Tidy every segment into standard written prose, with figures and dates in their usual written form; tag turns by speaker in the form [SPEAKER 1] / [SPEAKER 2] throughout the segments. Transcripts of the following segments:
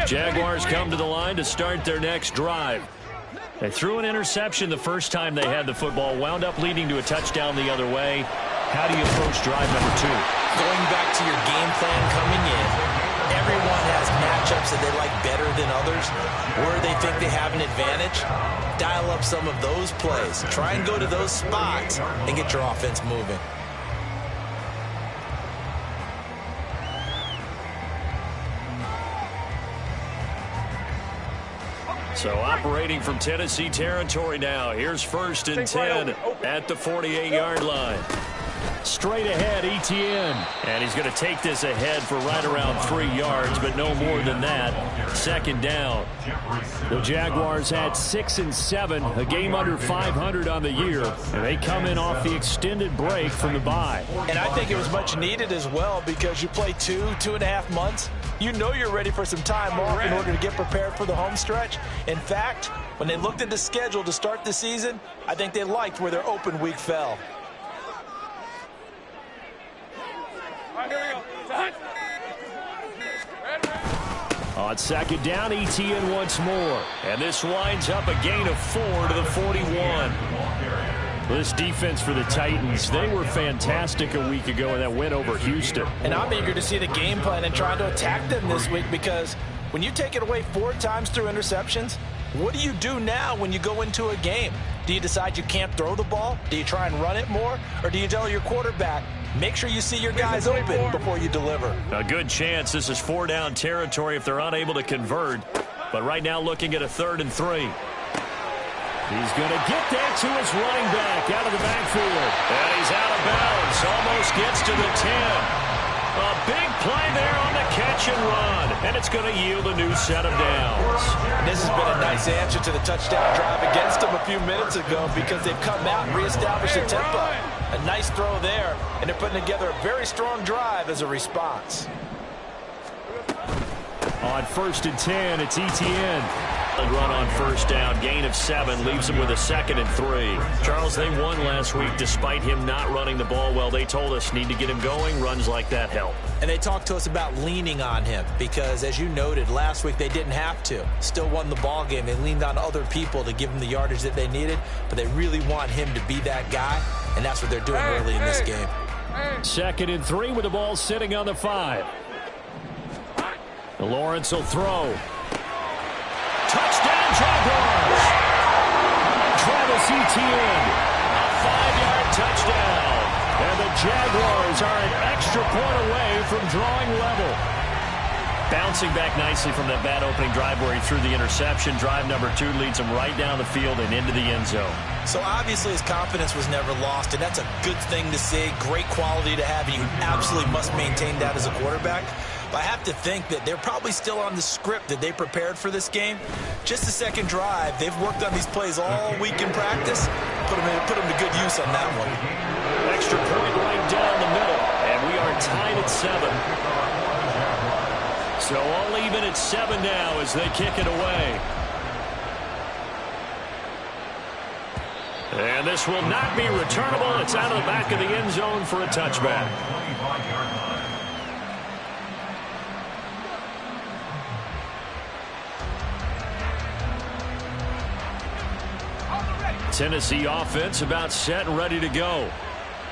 [SPEAKER 1] Jaguars come to the line to start their next drive. They threw an interception the first time they had the football, wound up leading to a touchdown the other way. How do you approach drive number 2?
[SPEAKER 2] Going back to your game plan coming in, everyone has matchups that they like better than others, where they think they have an advantage. Dial up some of those plays. Try and go to those spots and get your offense moving.
[SPEAKER 1] So operating from Tennessee territory now. Here's 1st and 10 at the 48-yard line. Straight ahead, Etienne. And he's going to take this ahead for right around 3 yards, but no more than that. 2nd down. The Jaguars had 6 and 7, a game under 500 on the year, and they come in off the extended break from the bye.
[SPEAKER 2] And I think it was much needed as well, because you play 2.5 months. You know you're ready for some time off in order to get prepared for the home stretch. In fact, when they looked at the schedule to start the season, I think they liked where their open week fell.
[SPEAKER 1] On 2nd down, Etienne once more. And this winds up a gain of 4 to the 41. This defense for the Titans, they were fantastic a week ago in that win over Houston.
[SPEAKER 2] And I'm eager to see the game plan and trying to attack them this week, because when you take it away 4 times through interceptions, what do you do now when you go into a game? Do you decide you can't throw the ball? Do you try and run it more? Or do you tell your quarterback, make sure you see your guys open before you deliver?
[SPEAKER 1] A good chance this is 4-down territory if they're unable to convert. But right now looking at a 3rd and 3. He's going to get that to his running back out of the backfield. And he's out of bounds. Almost gets to the 10. A big play there on the catch and run. And it's going to yield a new set of downs.
[SPEAKER 2] And this has been a nice answer to the touchdown drive against them a few minutes ago, because they've come out and reestablished the tempo. A nice throw there, and they're putting together a very strong drive as a response.
[SPEAKER 1] On 1st and 10, it's Etienne. A run on 1st down, gain of 7, leaves him with a 2nd and 3. Charles, they won last week despite him not running the ball well. They told us need to get him going. Runs like that help.
[SPEAKER 2] And they talked to us about leaning on him, because, as you noted, last week they didn't have to. Still won the ball game. They leaned on other people to give them the yardage that they needed, but they really want him to be that guy, and that's what they're doing early in this game.
[SPEAKER 1] 2nd and 3 with the ball sitting on the 5. Lawrence will throw. Touchdown, Jaguars! Travis Etienne, a 5-yard touchdown. And the Jaguars are an extra point away from drawing level. Bouncing back nicely from that bad opening drive where he threw the interception. Drive number 2 leads him right down the field and into the end zone.
[SPEAKER 2] So obviously his confidence was never lost, and that's a good thing to see. Great quality to have, and you absolutely must maintain that as a quarterback. But I have to think that they're probably still on the script that they prepared for this game. Just the second drive, they've worked on these plays all week in practice. Put them to good use on that one.
[SPEAKER 1] Extra point right down the middle, and we are tied at 7. So all even at 7 now as they kick it away. And this will not be returnable. It's out of the back of the end zone for a touchback. Tennessee offense about set and ready to go.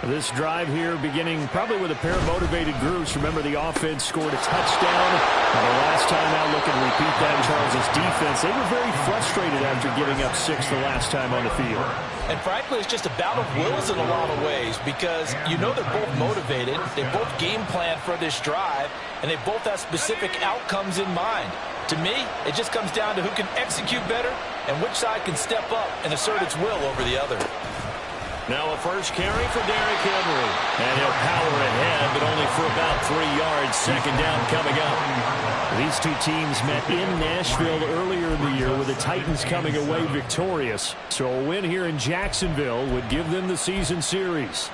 [SPEAKER 1] This drive here beginning probably with a pair of motivated groups. Remember, the offense scored a touchdown. And the last time out, look and repeat that, Charles' defense. They were very frustrated after giving up 6 the last time on the field.
[SPEAKER 2] And frankly, it's just a battle of wills in a lot of ways, because you know they're both motivated. They both game plan for this drive, and they both have specific outcomes in mind. To me, it just comes down to who can execute better and which side can step up and assert its will over the other.
[SPEAKER 1] Now a first carry for Derrick Henry. And he'll power ahead, but only for about 3 yards. 2nd down coming up. These two teams met in Nashville earlier in the year with the Titans coming away victorious. So a win here in Jacksonville would give them the season series.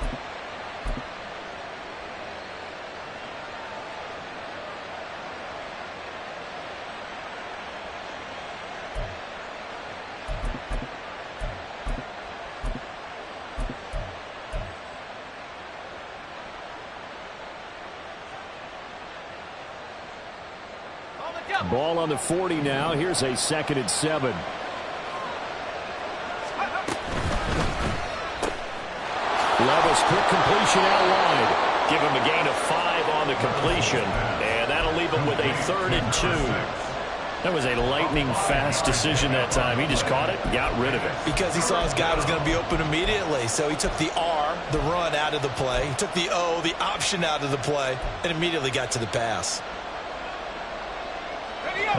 [SPEAKER 1] Ball on the 40 now. Here's a 2nd and 7. Levis, quick completion out wide. Give him a gain of 5 on the completion. And that'll leave him with a 3rd and 2. That was a lightning-fast decision that time. He just caught it, got rid of it.
[SPEAKER 2] Because he saw his guy was going to be open immediately. So he took the R, the run, out of the play. He took the O, the option, out of the play, and immediately got to the pass.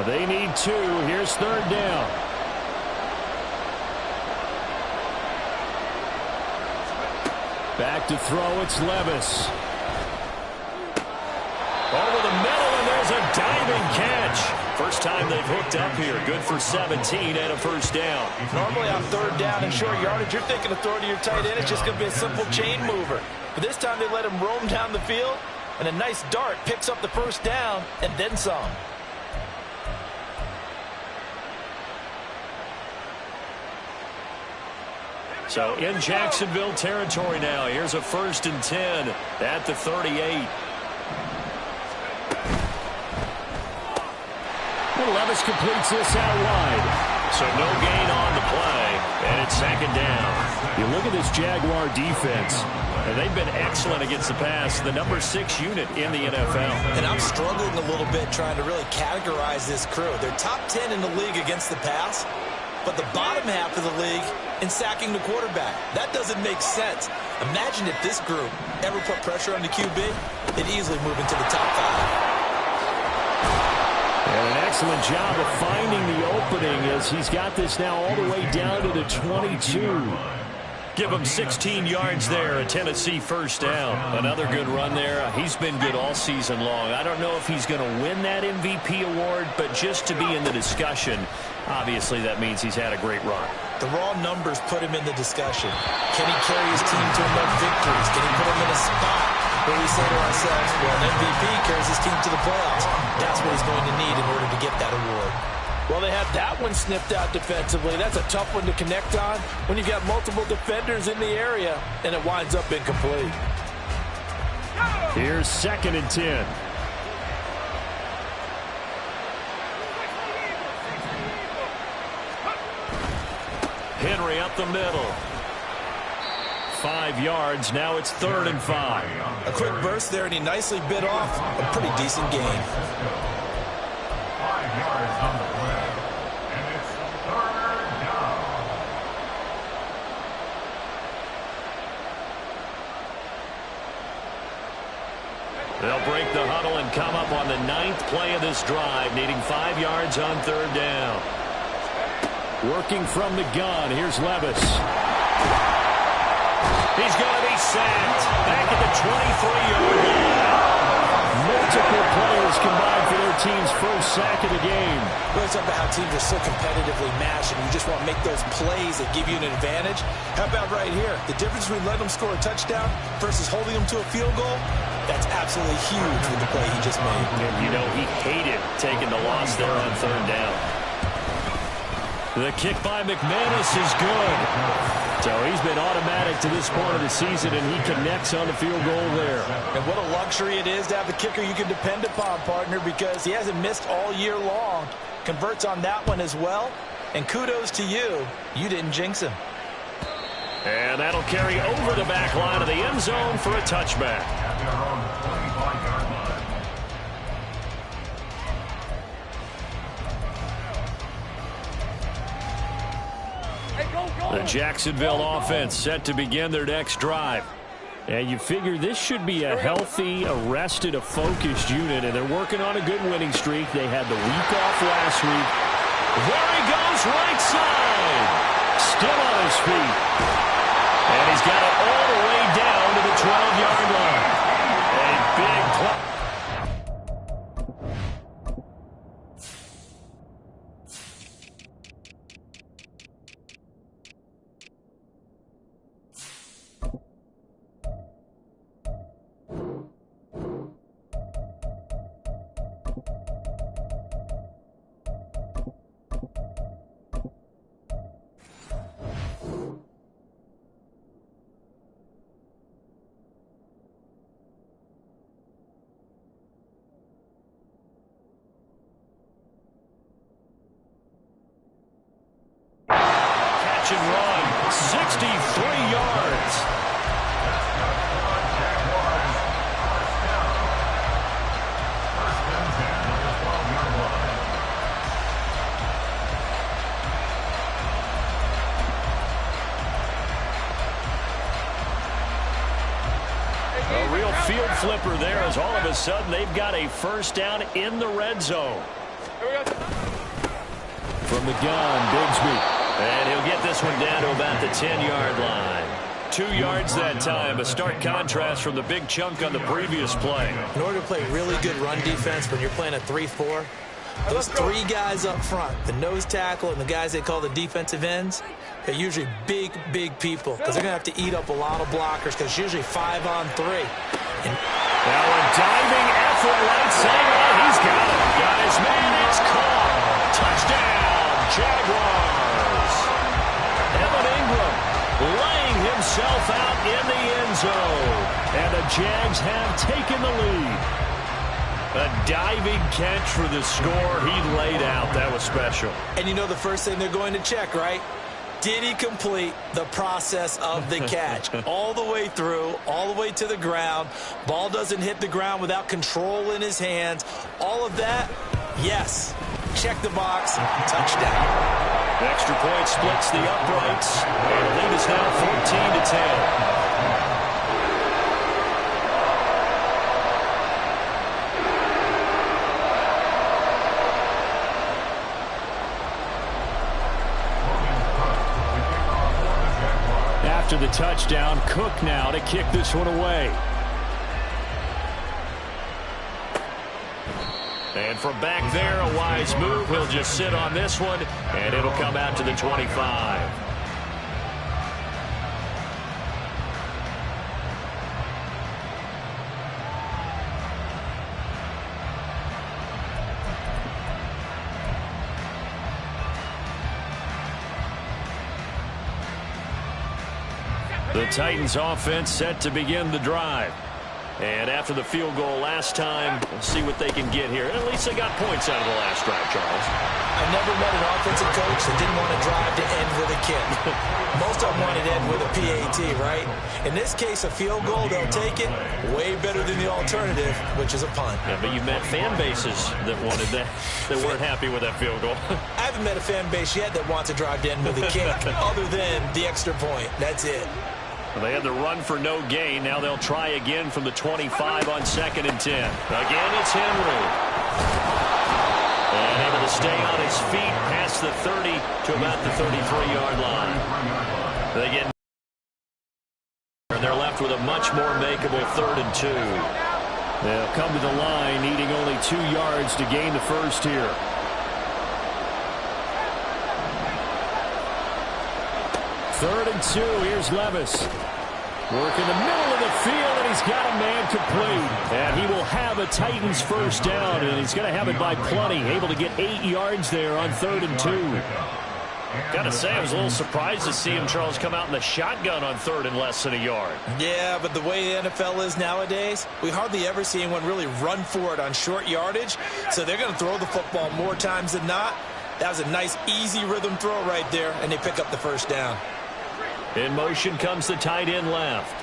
[SPEAKER 1] They need 2. Here's 3rd down. Back to throw, it's Levis. Over the middle, and there's a diving catch. First time they've hooked up here. Good for 17 and a 1st down.
[SPEAKER 2] Normally on 3rd down and short yardage, you're thinking of throwing to your tight end. It's just going to be a simple chain mover. But this time they let him roam down the field, and a nice dart picks up the 1st down and then some.
[SPEAKER 1] So in Jacksonville territory now. Here's a 1st and 10 at the 38. Levis completes this out wide. So no gain on the play, and it's 2nd down. You look at this Jaguar defense, and they've been excellent against the pass, the number 6 unit in the NFL.
[SPEAKER 2] And I'm struggling a little bit trying to really categorize this crew. They're top 10 in the league against the pass, but the bottom half of the league in sacking the quarterback. That doesn't make sense. Imagine if this group ever put pressure on the QB, it'd easily move into the top 5.
[SPEAKER 1] And an excellent job of finding the opening as he's got this now all the way down to the 22. Give him 16 yards there, a Tennessee 1st down. Another good run there. He's been good all season long. I don't know if he's going to win that MVP award, but just to be in the discussion, obviously that means he's had a great run.
[SPEAKER 2] The raw numbers put him in the discussion. Can he carry his team to enough victories? Can he put him in a spot where we say to ourselves, well, an MVP carries his team to the playoffs. That's what he's going to need in order to get that award. Well, they had that one snipped out defensively. That's a tough one to connect on when you've got multiple defenders in the area, and it winds up incomplete.
[SPEAKER 1] Here's 2nd and 10. Henry up the middle. 5 yards. Now it's 3rd and 5.
[SPEAKER 2] A quick burst there, and he nicely bit off a pretty decent gain.
[SPEAKER 3] 5 yards on the play, and it's 3rd down.
[SPEAKER 1] They'll break the huddle and come up on the 9th play of this drive, needing 5 yards on 3rd down. Working from the gun, here's Levis. He's going to be sacked back at the 23-yard line. Multiple players combined for their team's 1st sack of the game.
[SPEAKER 2] Well, it's about how teams are so competitively matched, and you just want to make those plays that give you an advantage. How about right here? The difference between letting them score a touchdown versus holding them to a field goal, that's absolutely huge with the play he just made.
[SPEAKER 1] And, you know, he hated taking the loss there on 3rd down. The kick by McManus is good. So he's been automatic to this point of the season, and he connects on the field goal there.
[SPEAKER 2] And what a luxury it is to have a kicker you can depend upon, partner, because he hasn't missed all year long. Converts on that one as well. And kudos to you. You didn't jinx him.
[SPEAKER 1] And that'll carry over the back line of the end zone for a touchback. The Jacksonville offense set to begin their next drive. And you figure this should be a healthy, arrested, a focused unit, and they're working on a good winning streak. They had the week off last week. There he goes, right side. Still on his feet. And he's got it all the way down to the 12-yard line. A big play. catch and run. 63 yards. A real field flipper there as all of a sudden they've got a first down in the red zone. From the gun, Bigsby. And he'll get this one down to about the 10-yard line. 2 yards that time, a stark contrast from the big chunk on the previous play.
[SPEAKER 2] In order to play really good run defense when you're playing a 3-4, those 3 guys up front, the nose tackle and the guys they call the defensive ends, they're usually big, big people because they're going to have to eat up a lot of blockers because it's usually 5 on 3.
[SPEAKER 1] And now a diving effort right sideline. He's got it. Got his man. It's caught. Touchdown, Jaguars. Evan Ingram laying himself out in the end zone. And the Jags have taken the lead. A diving catch for the score. He laid out. That was special.
[SPEAKER 2] And you know the first thing they're going to check, right? Did he complete the process of the catch? All the way through, all the way to the ground. Ball doesn't hit the ground without control in his hands. All of that, yes. Check the box. Touchdown.
[SPEAKER 1] The extra point splits the uprights. And the lead is now 14-10. After the touchdown, Cook now to kick this one away. And from back there, a wise move. He'll just sit on this one, and it'll come out to the 25. The Titans offense set to begin the drive. And after the field goal last time, we'll see what they can get here. At least they got points out of the last drive, Charles.
[SPEAKER 2] I never met an offensive coach that didn't want to drive to end with a kick. Most of them wanted to end with a PAT, right? In this case, a field goal, they'll take it. Way better than the alternative, which is a punt.
[SPEAKER 1] Yeah, but you've met fan bases that wanted that, that weren't happy with that field goal.
[SPEAKER 2] I haven't met a fan base yet that wants to drive to end with a kick other than the extra point. That's it.
[SPEAKER 1] Well, they had the run for no gain. Now they'll try again from the 25 on 2nd and 10. Again, it's Henry. And able to stay on his feet past the 30 to about the 33-yard line. They get, and they're left with a much more makeable 3rd and 2. They'll come to the line needing only 2 yards to gain the first here. Third and 2. Here's Levis. Work in the middle of the field, and he's got a man complete. And he will have a Titans first down, and he's going to have it by plenty. Able to get 8 yards there on 3rd and 2. Got to say, I was a little surprised to see him, Charles, come out in the shotgun on 3rd and less than a yard.
[SPEAKER 2] Yeah, but the way the NFL is nowadays, we hardly ever see anyone really run for it on short yardage. So they're going to throw the football more times than not. That was a nice, easy rhythm throw right there, and they pick up the first down.
[SPEAKER 1] In motion comes the tight end left.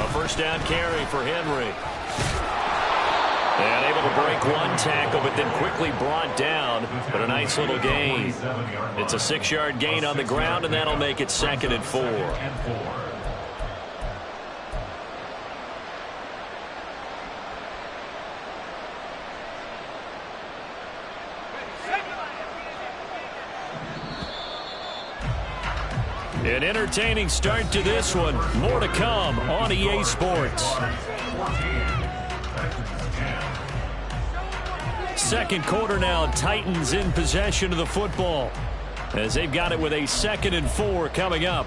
[SPEAKER 1] A first down carry for Henry. And able to break one tackle, but then quickly brought down. But a nice little gain. It's a 6-yard gain on the ground, and that'll make it 2nd and 4. An entertaining start to this one. More to come on EA Sports. Second quarter now, Titans in possession of the football as they've got it with a 2nd and 4 coming up.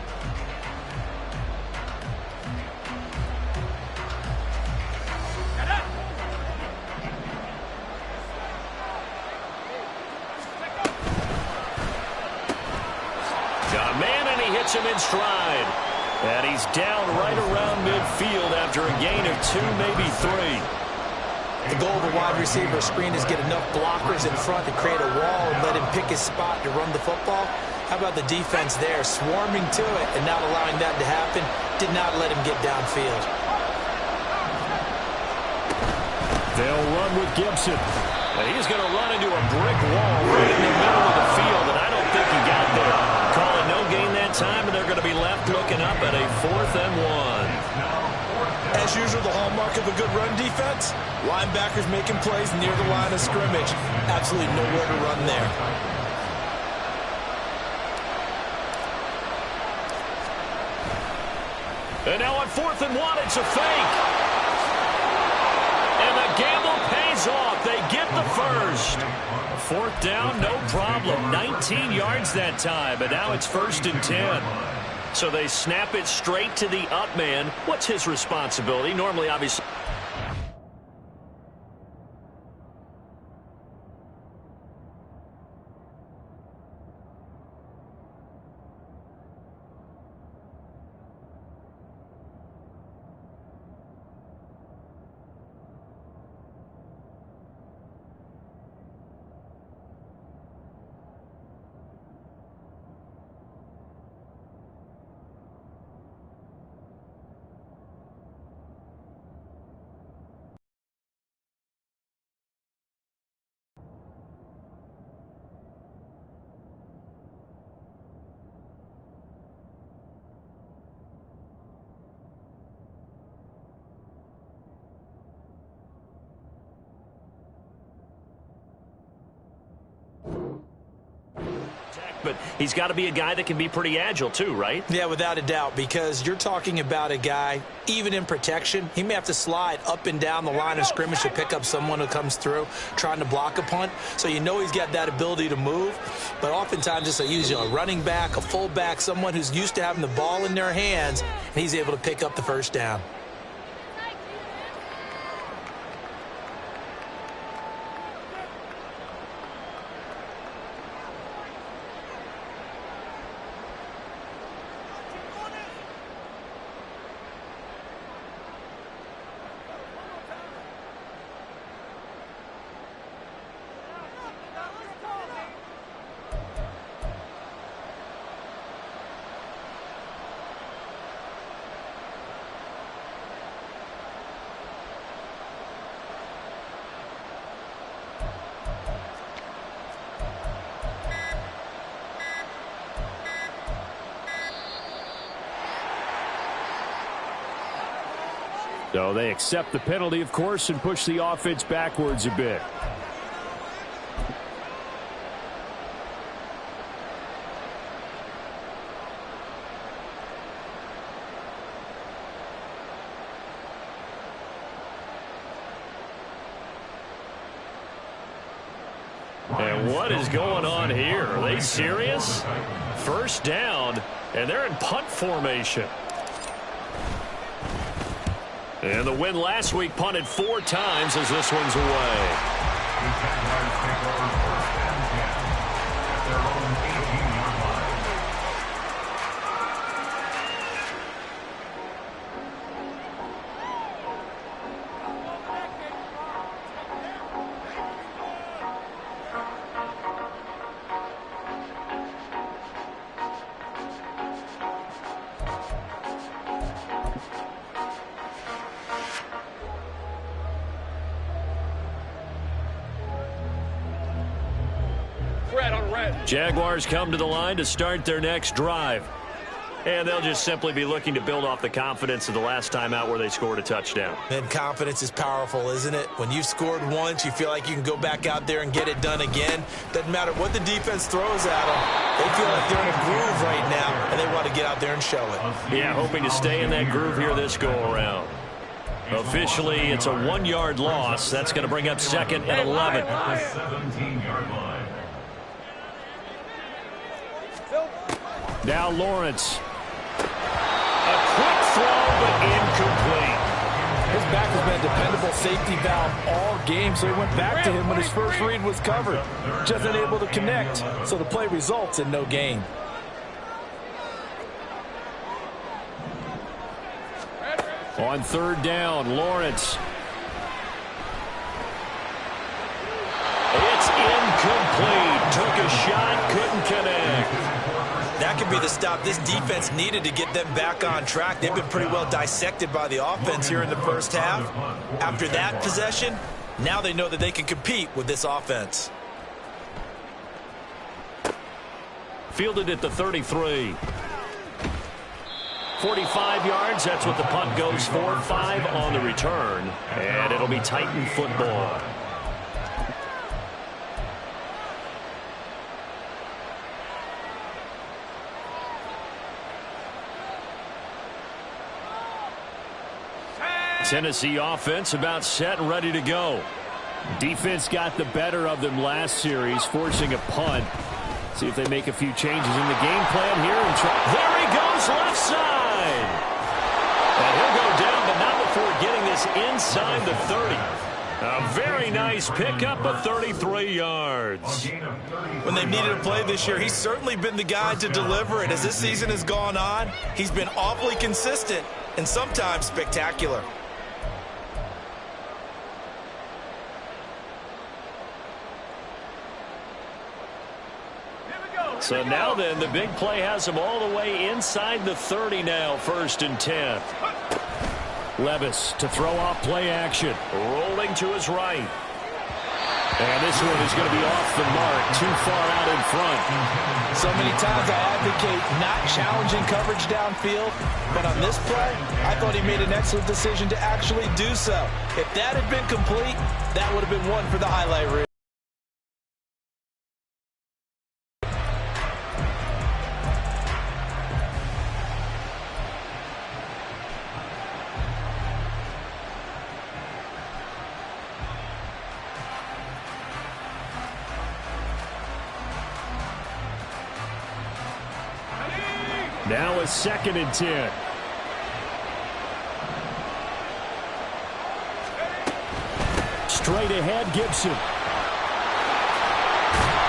[SPEAKER 1] Got a man, and he hits him in stride. And he's down right around midfield after a gain of 2, maybe 3.
[SPEAKER 2] The goal of a wide receiver screen is get enough blockers in front to create a wall and let him pick his spot to run the football. How about the defense there, swarming to it and not allowing that to happen? Did not let him get downfield.
[SPEAKER 1] They'll run with Gibson. And he's going to run into a brick wall right in the middle of the field, and I don't think he got there. Call it no gain that time, and they're going to be left looking up at a 4th and 1.
[SPEAKER 2] As usual, the hallmark of a good run defense, linebackers making plays near the line of scrimmage. Absolutely nowhere to run there.
[SPEAKER 1] And now on 4th and 1, it's a fake. And the gamble pays off. They get the first. 4th down, no problem. 19 yards that time, and now it's 1st and 10. So they snap it straight to the up man. What's his responsibility? Normally, obviously. But he's got to be a guy that can be pretty agile too, right?
[SPEAKER 2] Yeah, without a doubt, because you're talking about a guy, even in protection, he may have to slide up and down the line of scrimmage to pick up someone who comes through trying to block a punt. So you know he's got that ability to move. But oftentimes it's usually a running back, a fullback, someone who's used to having the ball in their hands, and he's able to pick up the first down.
[SPEAKER 1] So they accept the penalty, of course, and push the offense backwards a bit. And what is going on here? Are they serious? 1st down, and they're in punt formation. And the win last week punted 4 times as this one's away.
[SPEAKER 3] The Jaguars take over 1st and 10 at their own 18-yard line.
[SPEAKER 1] Jaguars come to the line to start their next drive. And they'll just simply be looking to build off the confidence of the last time out where they scored a touchdown.
[SPEAKER 2] And confidence is powerful, isn't it? When you've scored once, you feel like you can go back out there and get it done again. Doesn't matter what the defense throws at them. They feel like they're in a groove right now, and they want to get out there and show it.
[SPEAKER 1] Yeah, hoping to stay in that groove here this go-around. Officially, it's a 1-yard loss. That's going to bring up 2nd and 11.
[SPEAKER 3] 17-yard line.
[SPEAKER 1] Now Lawrence. A quick throw, but incomplete.
[SPEAKER 4] His back has been a dependable safety valve all game, so he went back to him when his first read was covered. Just unable to connect, so the play results in no gain.
[SPEAKER 1] On 3rd down, Lawrence. It's incomplete. Took a shot, couldn't connect.
[SPEAKER 2] That could be the stop this defense needed to get them back on track. They've been pretty well dissected by the offense here in the first half. After that possession, now they know that they can compete with this offense.
[SPEAKER 1] Fielded at the 33. 45 yards, that's what the punt goes for. 5 on the return, and it'll be Titan football. Tennessee offense about set and ready to go. Defense got the better of them last series, forcing a punt. See if they make a few changes in the game plan here. And there he goes, left side. And he'll go down, but not before getting this inside the 30. A very nice pickup of 33 yards.
[SPEAKER 2] When they've needed a play this year, he's certainly been the guy to deliver it. As this season has gone on, he's been awfully consistent and sometimes spectacular.
[SPEAKER 1] So now then, the big play has him all the way inside the 30 now, 1st and 10. Levis to throw off play action. Rolling to his right. And this one is going to be off the mark, too far out in front.
[SPEAKER 4] So many times I advocate not challenging coverage downfield, but on this play, I thought he made an excellent decision to actually do so. If that had been complete, that would have been one for the highlight reel.
[SPEAKER 1] Now a 2nd and 10. Straight ahead, Gibson.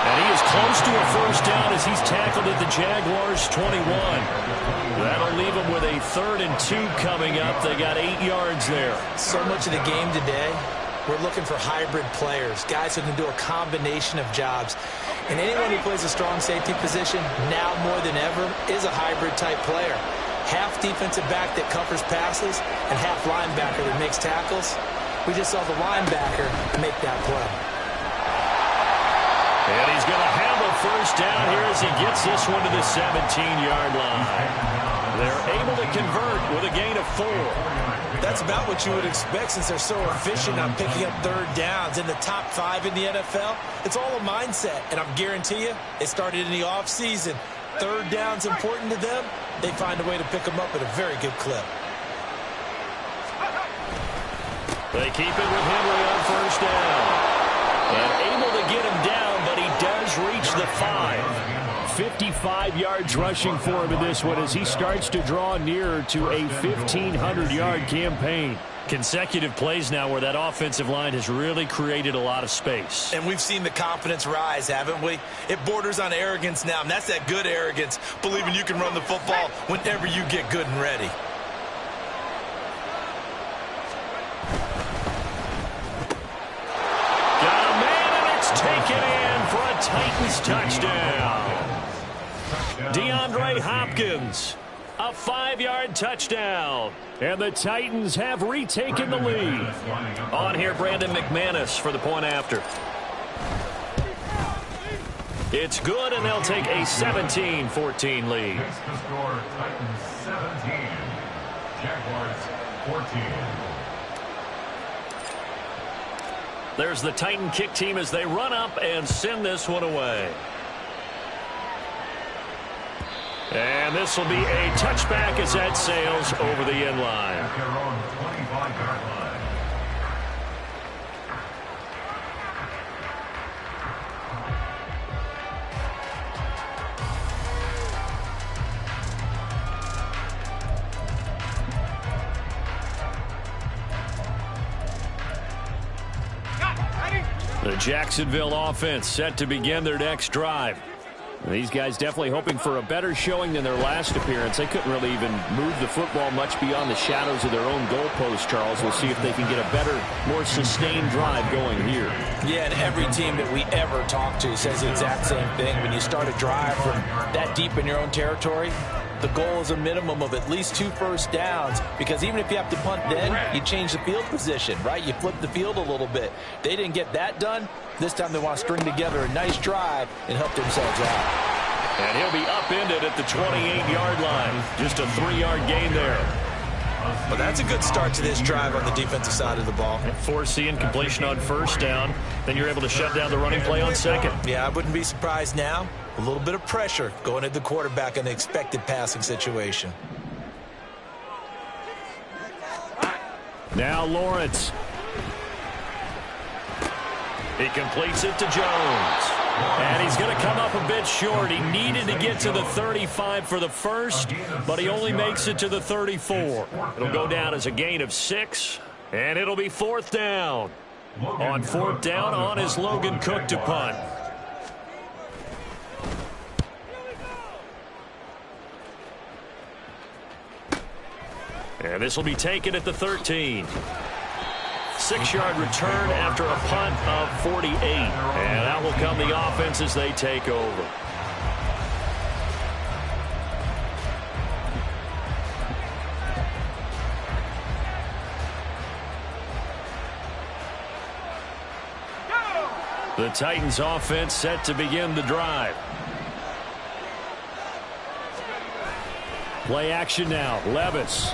[SPEAKER 1] And he is close to a first down as he's tackled at the Jaguars' 21. That'll leave him with a 3rd and 2 coming up. They got 8 yards there.
[SPEAKER 2] So much of the game today, we're looking for hybrid players, guys who can do a combination of jobs. And anyone who plays a strong safety position, now more than ever, is a hybrid-type player. Half defensive back that covers passes and half linebacker that makes tackles. We just saw the linebacker make that play.
[SPEAKER 1] And he's going to have a first down here as he gets this one to the 17-yard line. They're able to convert with a gain of 4.
[SPEAKER 2] That's about what you would expect since they're so efficient on picking up 3rd downs. In the top 5 in the NFL, it's all a mindset. And I'm guarantee you, it started in the offseason. 3rd down's important to them. They find a way to pick them up at a very good clip.
[SPEAKER 1] They keep it with Henry on first down. And able to get him down, but he does reach the 5. 55 yards rushing for him in this one as he starts to draw nearer to a 1,500-yard campaign. Consecutive plays now where that offensive line has really created a lot of space.
[SPEAKER 2] And we've seen the confidence rise, haven't we? It borders on arrogance now, and that's that good arrogance, believing you can run the football whenever you get good and ready.
[SPEAKER 1] Got a man, and it's taken in for a Titans touchdown. DeAndre Hopkins, a 5-yard touchdown. And the Titans have retaken the lead. On here, Brandon McManus for the point after. It's good, and they'll take a 17-14 lead.
[SPEAKER 3] That's the score, Titans 17, Jaguars 14.
[SPEAKER 1] There's the Titan kick team as they run up and send this one away. And this will be a touchback as that sails over the end line.
[SPEAKER 3] At their own 25-yard line.
[SPEAKER 1] The Jacksonville offense set to begin their next drive. These guys definitely hoping for a better showing than their last appearance. They couldn't really even move the football much beyond the shadows of their own goalpost, Charles. We'll see if they can get a better, more sustained drive going here.
[SPEAKER 4] Yeah, and every team that we ever talk to says the exact same thing. When you start a drive from that deep in your own territory, the goal is a minimum of at least 2 first downs, because even if you have to punt then, you change the field position, right? You flip the field a little bit. They didn't get that done. This time they want to string together a nice drive and help themselves out.
[SPEAKER 1] And he'll be upended at the 28-yard line. Just a 3-yard gain there.
[SPEAKER 2] Well, that's a good start to this drive on the defensive side of the ball.
[SPEAKER 1] Force the incompletion on first down. Then you're able to shut down the running play on second.
[SPEAKER 2] Yeah, I wouldn't be surprised now. A little bit of pressure going at the quarterback in the expected passing situation.
[SPEAKER 1] Now Lawrence. He completes it to Jones. And he's going to come up a bit short. He needed to get to the 35 for the first, but he only makes it to the 34. It'll go down as a gain of 6, and it'll be 4th down. On 4th down, on is Logan Cook to punt. And this will be taken at the 13. 6-yard return after a punt of 48. And out will come the offense as they take over. The Titans offense set to begin the drive. Play action now. Levis.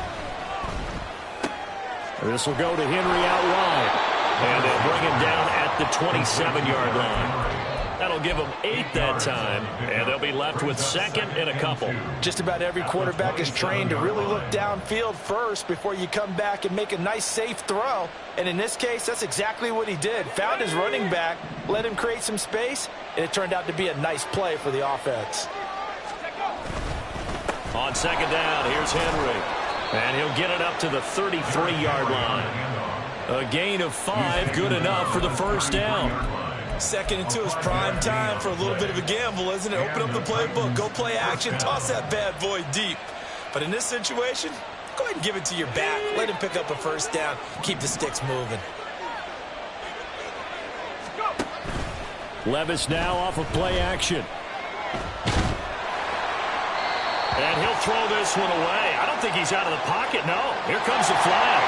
[SPEAKER 1] This will go to Henry out wide. And they'll bring him down at the 27-yard line. That'll give them 8 that time. And they'll be left with 2nd and a couple.
[SPEAKER 4] Just about every quarterback is trained to really look downfield first before you come back and make a nice, safe throw. And in this case, that's exactly what he did. Found his running back, let him create some space, and it turned out to be a nice play for the offense.
[SPEAKER 1] On 2nd down, here's Henry. And he'll get it up to the 33-yard line. A gain of 5, good enough for the first down.
[SPEAKER 2] 2nd and 2 is prime time for a little bit of a gamble, isn't it? Open up the playbook, go play action, toss that bad boy deep. But in this situation, go ahead and give it to your back. Let him pick up a first down. Keep the sticks moving.
[SPEAKER 1] Levis now off of play action. And he'll throw this one away. I don't think he's out of the pocket, no. Here comes the flag.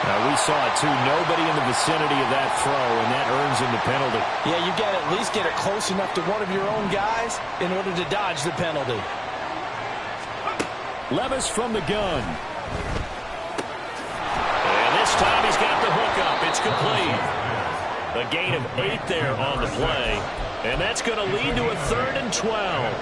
[SPEAKER 1] Now, we saw it, too. Nobody in the vicinity of that throw, and that earns him the penalty.
[SPEAKER 4] Yeah, you got to at least get it close enough to one of your own guys in order to dodge the penalty.
[SPEAKER 1] Levis from the gun. And this time he's got the hook up. It's complete. A gain of 8 there on the play. And that's going to lead to a 3rd and 12.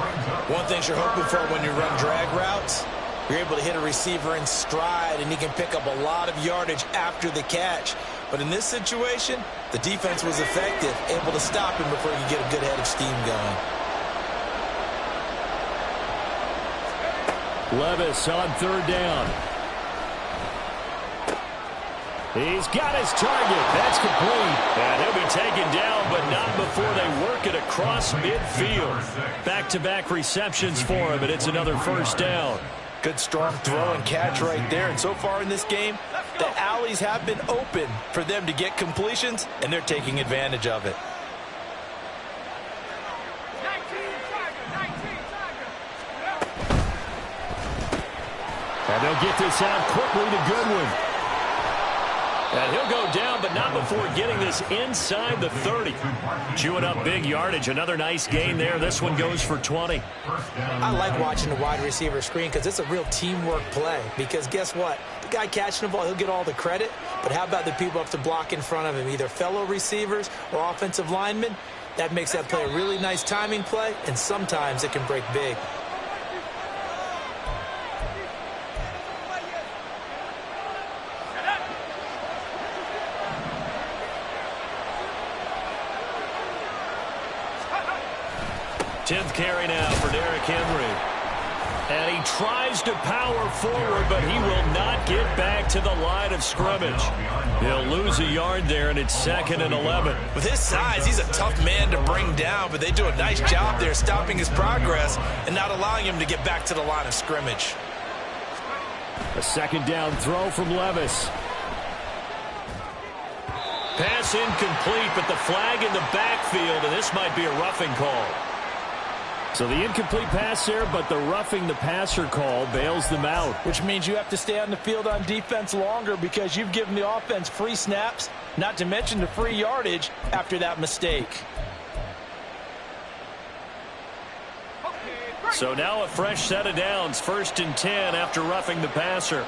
[SPEAKER 2] One thing you're hoping for when you run drag routes, you're able to hit a receiver in stride, and he can pick up a lot of yardage after the catch. But in this situation, the defense was effective, able to stop him before he could get a good head of steam going.
[SPEAKER 1] Levis on 3rd down. He's got his target. That's complete. And he'll be taken down, but not before they work it across midfield. Back-to-back receptions for him, and it's another first down.
[SPEAKER 4] Good strong throw and catch right there. And so far in this game, the alleys have been open for them to get completions, and they're taking advantage of it.
[SPEAKER 1] And they'll get this out quickly to Goodwin. And he'll go down, but not before getting this inside the 30. Chewing up big yardage. Another nice gain there. This one goes for 20.
[SPEAKER 2] I like watching the wide receiver screen because it's a real teamwork play. Because guess what? The guy catching the ball, he'll get all the credit. But how about the people up to block in front of him, either fellow receivers or offensive linemen? That makes that play a really nice timing play, and sometimes it can break big.
[SPEAKER 1] Tenth carry now for Derrick Henry. And he tries to power forward, but he will not get back to the line of scrimmage. He'll lose a yard there, and it's 2nd and 11.
[SPEAKER 2] With his size, he's a tough man to bring down, but they do a nice job there stopping his progress and not allowing him to get back to the line of scrimmage.
[SPEAKER 1] A 2nd down throw from Levis. Pass incomplete, but the flag in the backfield, and this might be a roughing call. So the incomplete pass there, but the roughing the passer call bails them out.
[SPEAKER 4] Which means you have to stay on the field on defense longer because you've given the offense free snaps, not to mention the free yardage after that mistake.
[SPEAKER 1] So now a fresh set of downs, 1st and 10 after roughing the passer.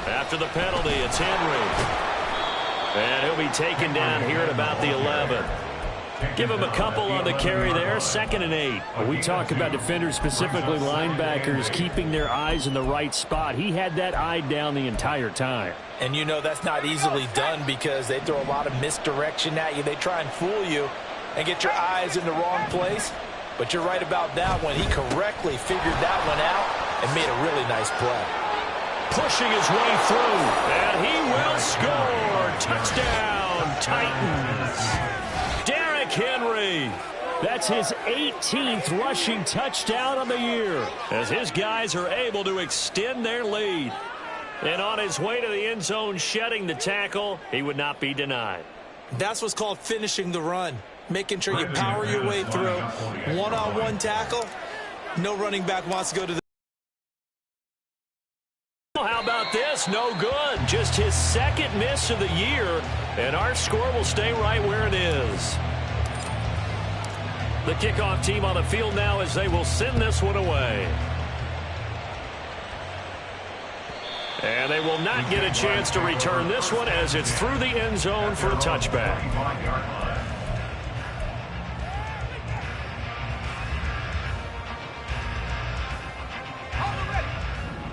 [SPEAKER 1] After the penalty, it's Henry. And he'll be taken down here at about the 11. Give him a couple on the carry there, 2nd and 8. We talk about defenders, specifically linebackers, keeping their eyes in the right spot. He had that eye down the entire time.
[SPEAKER 4] And you know that's not easily done because they throw a lot of misdirection at you. They try and fool you and get your eyes in the wrong place. But you're right about that one. He correctly figured that one out and made a really nice play.
[SPEAKER 1] Pushing his way through, and he will score. Touchdown, Titans. Henry. That's his 18th rushing touchdown of the year as his guys are able to extend their lead. And on his way to the end zone, shedding the tackle, he would not be denied.
[SPEAKER 2] That's what's called finishing the run, making sure you power your way through. One-on-one tackle, no running back wants to go to the...
[SPEAKER 1] How about this? No good. Just his 2nd miss of the year, and our score will stay right where it is. The kickoff team on the field now as they will send this one away. And they will not get a chance to return this one as it's through the end zone for a touchback.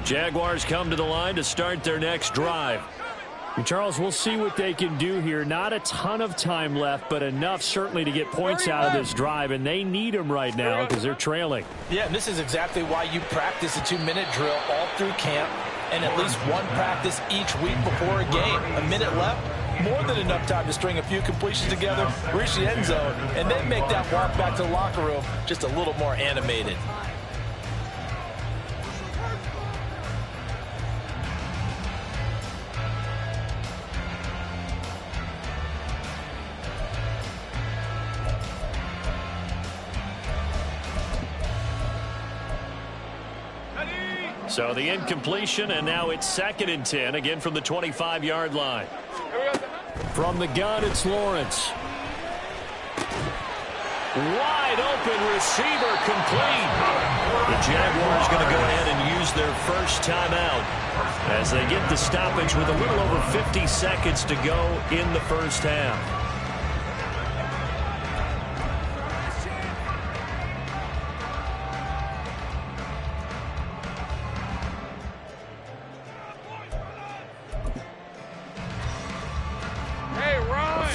[SPEAKER 1] Jaguars come to the line to start their next drive. Charles, we'll see what they can do here. Not a ton of time left, but enough certainly to get points out of this drive, and they need them right now because they're trailing.
[SPEAKER 4] Yeah, and this is exactly why you practice a 2-minute drill all through camp and at least one practice each week before a game. A minute left, more than enough time to string a few completions together, reach the end zone, and then make that walk back to the locker room just a little more animated.
[SPEAKER 1] So the incompletion, and now it's 2nd and 10, again from the 25-yard line. From the gun, it's Lawrence. Wide open receiver, complete. The Jaguars going to go ahead and use their first timeout as they get the stoppage with a little over 50 seconds to go in the first half.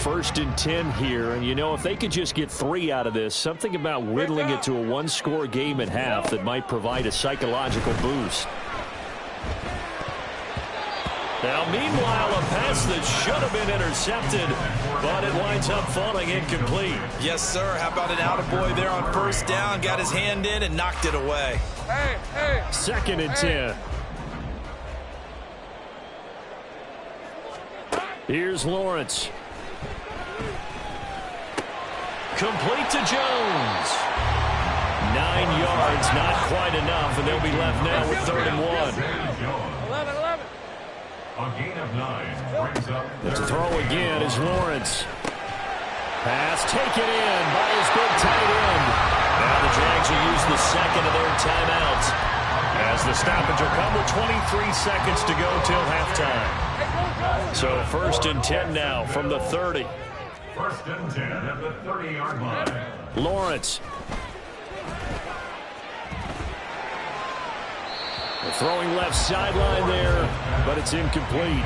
[SPEAKER 1] First and 10 here, and you know, if they could just get 3 out of this, something about whittling it to a one-score game at half that might provide a psychological boost. Now, meanwhile, a pass that should have been intercepted, but it winds up falling incomplete.
[SPEAKER 2] Yes, sir. How about an attaboy there on first down? Got his hand in and knocked it away.
[SPEAKER 1] 2nd and 10. Here's Lawrence. Complete to Jones. 9 yards, not quite enough, and they'll be left now with 3rd and 1.
[SPEAKER 3] 11. A gain of 9 brings up.
[SPEAKER 1] It's a throw again as Lawrence. Pass taken in by his big tight end. Now the Jags will use the 2nd of their timeouts as the stoppage will come with 23 seconds to go till halftime. So 1st and 10 now from the 30.
[SPEAKER 3] 1st and 10 at the 30-yard line.
[SPEAKER 1] Lawrence. The Throwing left sideline there, but it's incomplete.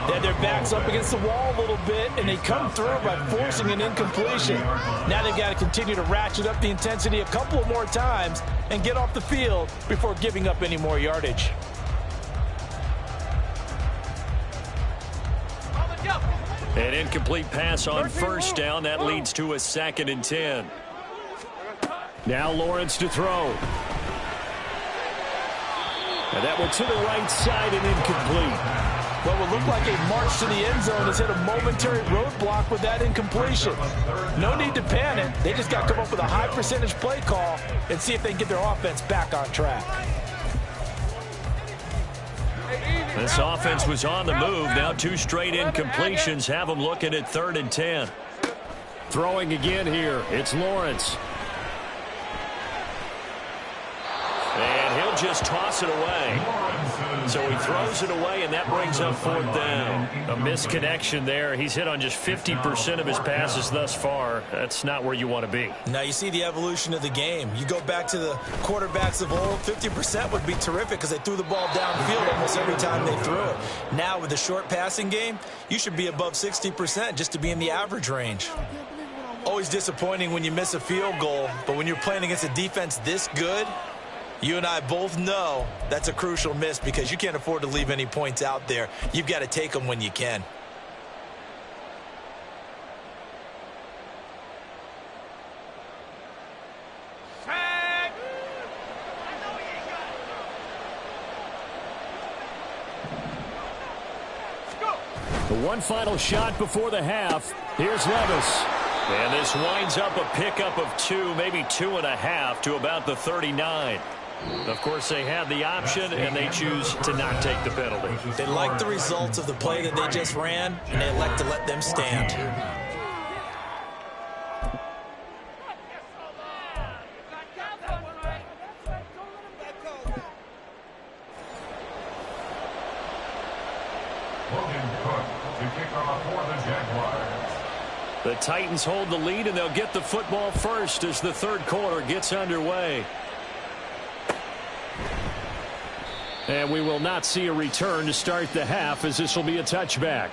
[SPEAKER 4] They had their backs up against the wall a little bit, and they come through by forcing an incompletion. Now they've got to continue to ratchet up the intensity a couple of more times and get off the field before giving up any more yardage.
[SPEAKER 1] An incomplete pass on first down. That leads to a 2nd and 10. Now Lawrence to throw. And that one to the right side and incomplete.
[SPEAKER 4] What would look like a march to the end zone has hit a momentary roadblock with that incompletion. No need to panic. They just got to come up with a high percentage play call and see if they can get their offense back on track.
[SPEAKER 1] This offense was on the move. Now 2 straight incompletions have them looking at 3rd and 10. Throwing again here. It's Lawrence. And he'll just toss it away. So he throws it away, and that brings up 4th down. A misconnection there. He's hit on just 50% of his passes thus far. That's not where you want to be.
[SPEAKER 2] Now you see the evolution of the game. You go back to the quarterbacks of old, 50% would be terrific because they threw the ball downfield almost every time they threw it. Now with the short passing game, you should be above 60% just to be in the average range. Always disappointing when you miss a field goal, but when you're playing against a defense this good, you and I both know that's a crucial miss because you can't afford to leave any points out there. You've got to take them when you can.
[SPEAKER 1] The one final shot before the half. Here's Levis. And this winds up a pickup of 2, maybe 2.5 to about the 39. Of course, they had the option, and they choose to not take the penalty.
[SPEAKER 2] They like the results of the play that they just ran, and they elect to let them stand.
[SPEAKER 1] The Titans hold the lead, and they'll get the football first as the 3rd quarter gets underway. And we will not see a return to start the half, as this will be a touchback.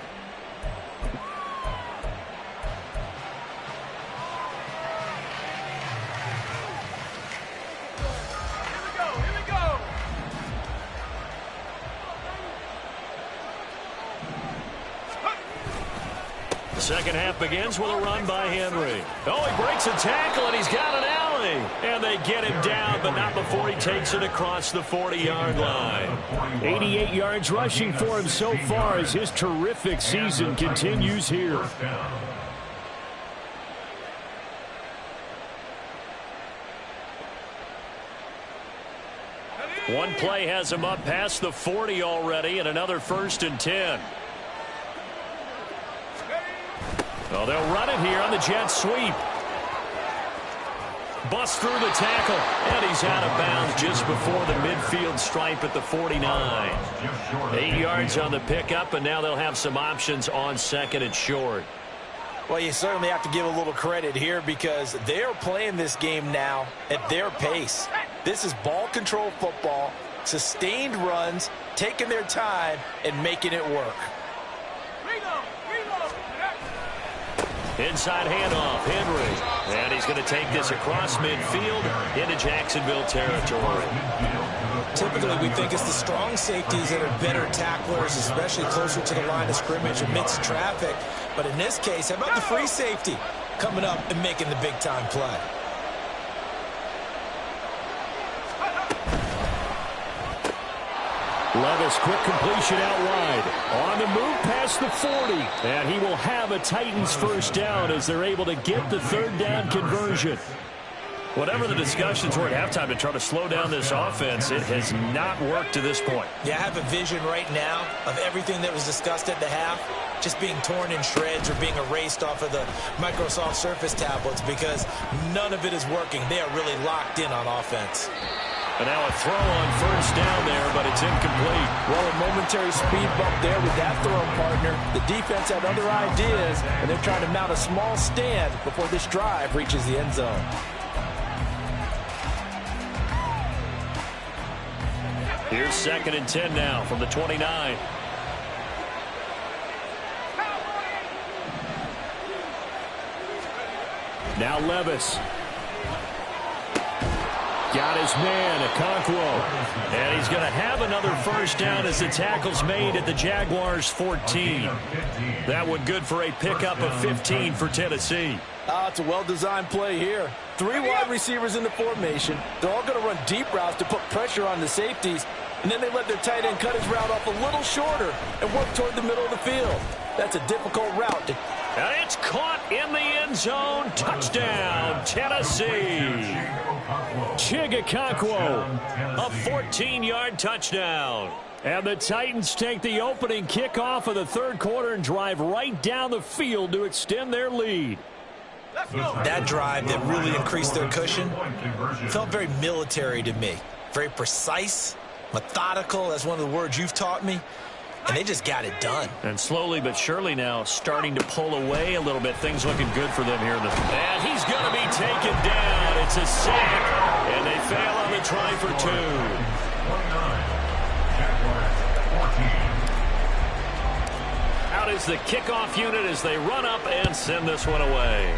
[SPEAKER 1] The second half begins with a run by Henry. Oh, he breaks a tackle, and he's got an alley. And they get him down, but not before he takes it across the 40-yard line. 88 yards rushing for him so far as his terrific season continues here. One play has him up past the 40 already, and another 1st and 10. Oh, they'll run it here on the jet sweep. Bust through the tackle, and he's out of bounds just before the midfield stripe at the 49. 8 yards on the pickup, and now they'll have some options on 2nd and short.
[SPEAKER 4] Well, you certainly have to give a little credit here because they are playing this game now at their pace. This is ball control football, sustained runs, taking their time, and making it work.
[SPEAKER 1] Inside handoff, Henry. And he's going to take this across midfield into Jacksonville territory.
[SPEAKER 2] Typically, we think it's the strong safeties that are better tacklers, especially closer to the line of scrimmage amidst traffic. But in this case, how about the free safety coming up and making the big-time play?
[SPEAKER 1] Levis, quick completion out wide. On the move past the 40. And he will have a Titans first down as they're able to get the 3rd down conversion. Whatever the discussions were at halftime to try to slow down this offense, it has not worked to this point.
[SPEAKER 2] Yeah, I have a vision right now of everything that was discussed at the half just being torn in shreds or being erased off of the Microsoft Surface tablets because none of it is working. They are really locked in on offense.
[SPEAKER 1] And now a throw on first down there, but it's incomplete.
[SPEAKER 4] Well, a momentary speed bump there with that throw partner. The defense had other ideas, and they're trying to mount a small stand before this drive reaches the end zone.
[SPEAKER 1] Here's 2nd and 10 now from the 29. Now Levis. Got his man, Okonkwo. And he's going to have another first down as the tackle's made at the Jaguars' 14. That one good for a pickup of 15 for Tennessee.
[SPEAKER 4] It's a well-designed play here. 3 wide receivers in the formation. They're all going to run deep routes to put pressure on the safeties. And then they let their tight end cut his route off a little shorter and work toward the middle of the field. That's a difficult route.
[SPEAKER 1] And it's caught in the end zone. Touchdown, Tennessee. Okonkwo, a 14-yard touchdown. And the Titans take the opening kickoff of the 3rd quarter and drive right down the field to extend their lead.
[SPEAKER 2] That drive that really increased their cushion felt very military to me. Very precise, methodical. That's one of the words you've taught me. And they just got it done.
[SPEAKER 1] And slowly but surely now starting to pull away a little bit. Things looking good for them here. And he's going to be taken down. It's a sack. And they fail on the try for 2.
[SPEAKER 3] 29. Jaguars 14.
[SPEAKER 1] Out is the kickoff unit as they run up and send this one away.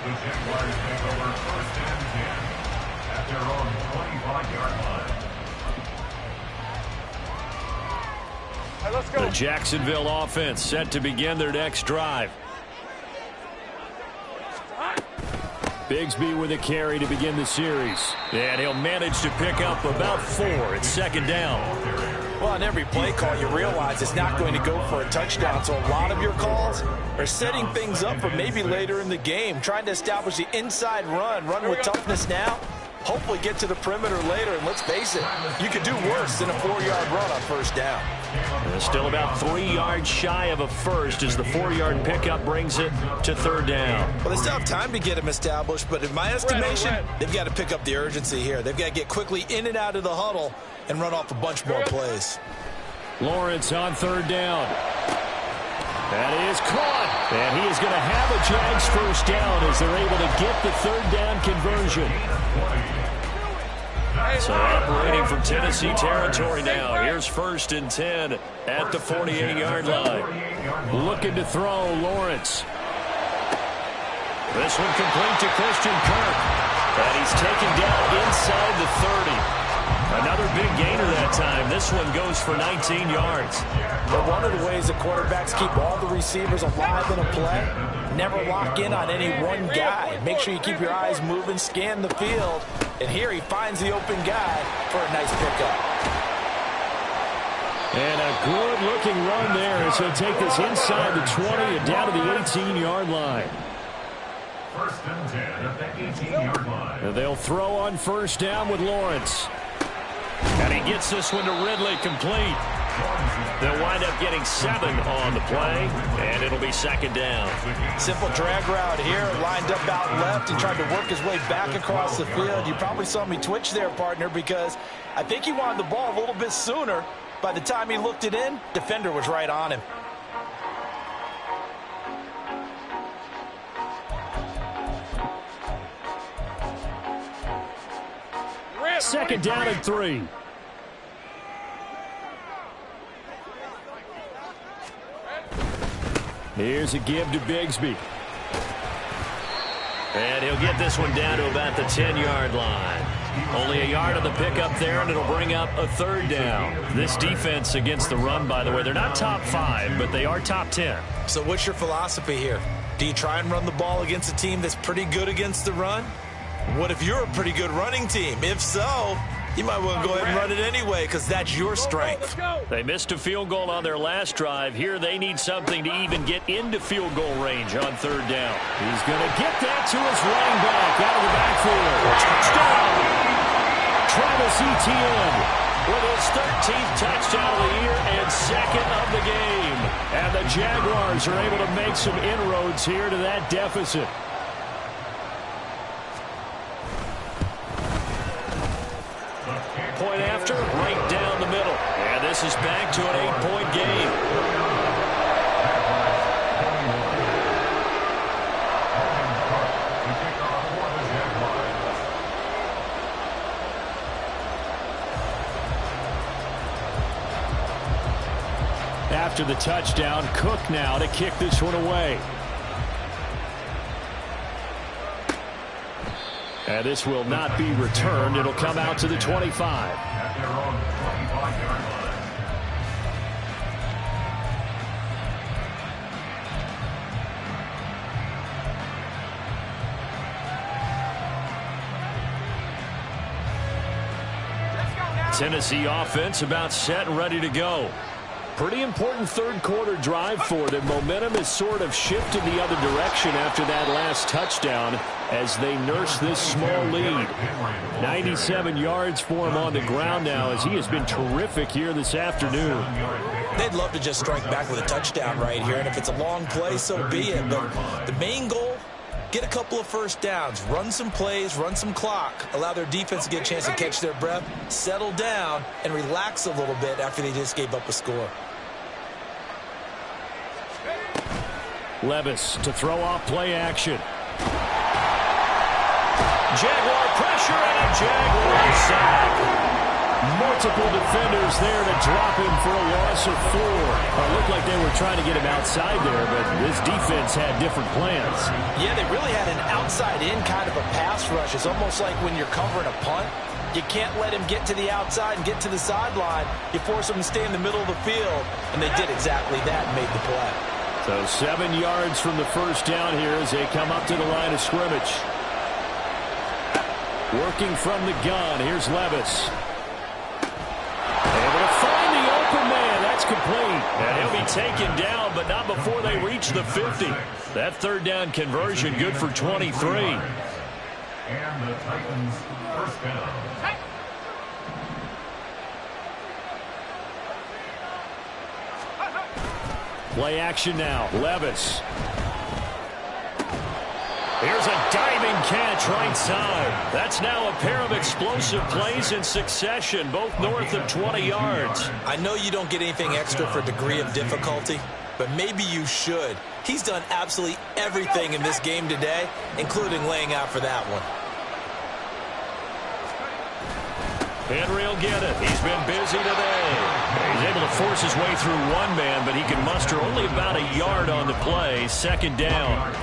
[SPEAKER 3] The Jaguars take over 1st and 10 at their own 25-yard line.
[SPEAKER 5] Let's go.
[SPEAKER 1] The Jacksonville offense set to begin their next drive. Bigsby with a carry to begin the series. And he'll manage to pick up about 4. It's 2nd down.
[SPEAKER 4] Well, on every play call, you realize it's not going to go for a touchdown. So a lot of your calls are setting things up for maybe later in the game, trying to establish the inside run with toughness now. Hopefully get to the perimeter later, and let's face it, you could do worse than a 4-yard run on 1st down.
[SPEAKER 1] And still about 3 yards shy of a first as the 4-yard pickup brings it to 3rd down.
[SPEAKER 2] Well, they still have time to get him established, but in my estimation, they've got to pick up the urgency here. They've got to get quickly in and out of the huddle and run off a bunch more plays.
[SPEAKER 1] Lawrence on 3rd down. That is caught. And he is going to have a Jags first down as they're able to get the 3rd down conversion. So operating from Tennessee territory now. Here's 1st and 10 at the 48-yard line. Looking to throw, Lawrence. This one complete to Christian Kirk. And he's taken down inside the 30. Another big gainer that time. This one goes for 19 yards.
[SPEAKER 4] But one of the ways that quarterbacks keep all the receivers alive in a play, never lock in on any one guy. Make sure you keep your eyes moving, scan the field. And here he finds the open guy for a nice pickup.
[SPEAKER 1] And a good-looking run there as he'll take this inside the 20 and down to the 18-yard line.
[SPEAKER 3] 1st and 10 at the 18-yard line.
[SPEAKER 1] And they'll throw on 1st down with Lawrence. And he gets this one to Ridley complete. They'll wind up getting 7 on the play, and it'll be 2nd down.
[SPEAKER 4] Simple drag route here, lined up out left and tried to work his way back across the field. You probably saw me twitch there, partner, because I think he wanted the ball a little bit sooner. By the time he looked it in, defender was right on him.
[SPEAKER 1] Second down and 3. Here's a give to Bigsby. And he'll get this one down to about the 10-yard line. Only a yard on the pickup there, and it'll bring up a 3rd down. This defense against the run, by the way, they're not top 5, but they are top 10.
[SPEAKER 2] So what's your philosophy here? Do you try and run the ball against a team that's pretty good against the run? What if you're a pretty good running team? If so, you might want to go ahead and run it anyway because that's your strength.
[SPEAKER 1] They missed a field goal on their last drive. Here they need something to even get into field goal range on 3rd down. He's going to get that to his running back out of the backfield. Touchdown! Travis Etienne with his 13th touchdown of the year and 2nd of the game. And the Jaguars are able to make some inroads here to that deficit. Point after, right down the middle. And this is back to an 8-point game. After the touchdown, Cook now to kick this one away. And this will not be returned. It'll come out to the 25.
[SPEAKER 3] At their own 25-yard line.
[SPEAKER 1] Tennessee offense about set and ready to go. Pretty important third quarter drive for them. Momentum has sort of shifted the other direction after that last touchdown as they nurse this small lead. 97 yards for him on the ground now as he has been terrific here this afternoon.
[SPEAKER 2] They'd love to just strike back with a touchdown right here, and if it's a long play, so be it. But the main goal, get a couple of first downs, run some plays, run some clock, allow their defense to get a chance to catch their breath, settle down, and relax a little bit after they just gave up a score.
[SPEAKER 1] Levis to throw off play action. Jaguar pressure and a Jaguar sack. Multiple defenders there to drop him for a loss of 4. It looked like they were trying to get him outside there, but this defense had different plans.
[SPEAKER 2] Yeah, they really had an outside-in kind of a pass rush. It's almost like when you're covering a punt. You can't let him get to the outside and get to the sideline. You force him to stay in the middle of the field, and they did exactly that and made the play.
[SPEAKER 1] So 7 yards from the first down here as they come up to the line of scrimmage. Working from the gun, here's Levis. Able to find the open man. That's complete. And he'll be taken down, but not before they reach the 50. That third down conversion good for 23.
[SPEAKER 3] And the Titans first down.
[SPEAKER 1] Play action now. Levis. Here's a diving catch right side. That's now a pair of explosive plays in succession, both north of 20 yards.
[SPEAKER 2] I know you don't get anything extra for degree of difficulty, but maybe you should. He's done absolutely everything in this game today, including laying out for that one.
[SPEAKER 1] Henry will get it. He's been busy today. He's able to force his way through one man, but he can muster only about a yard on the play. Second down.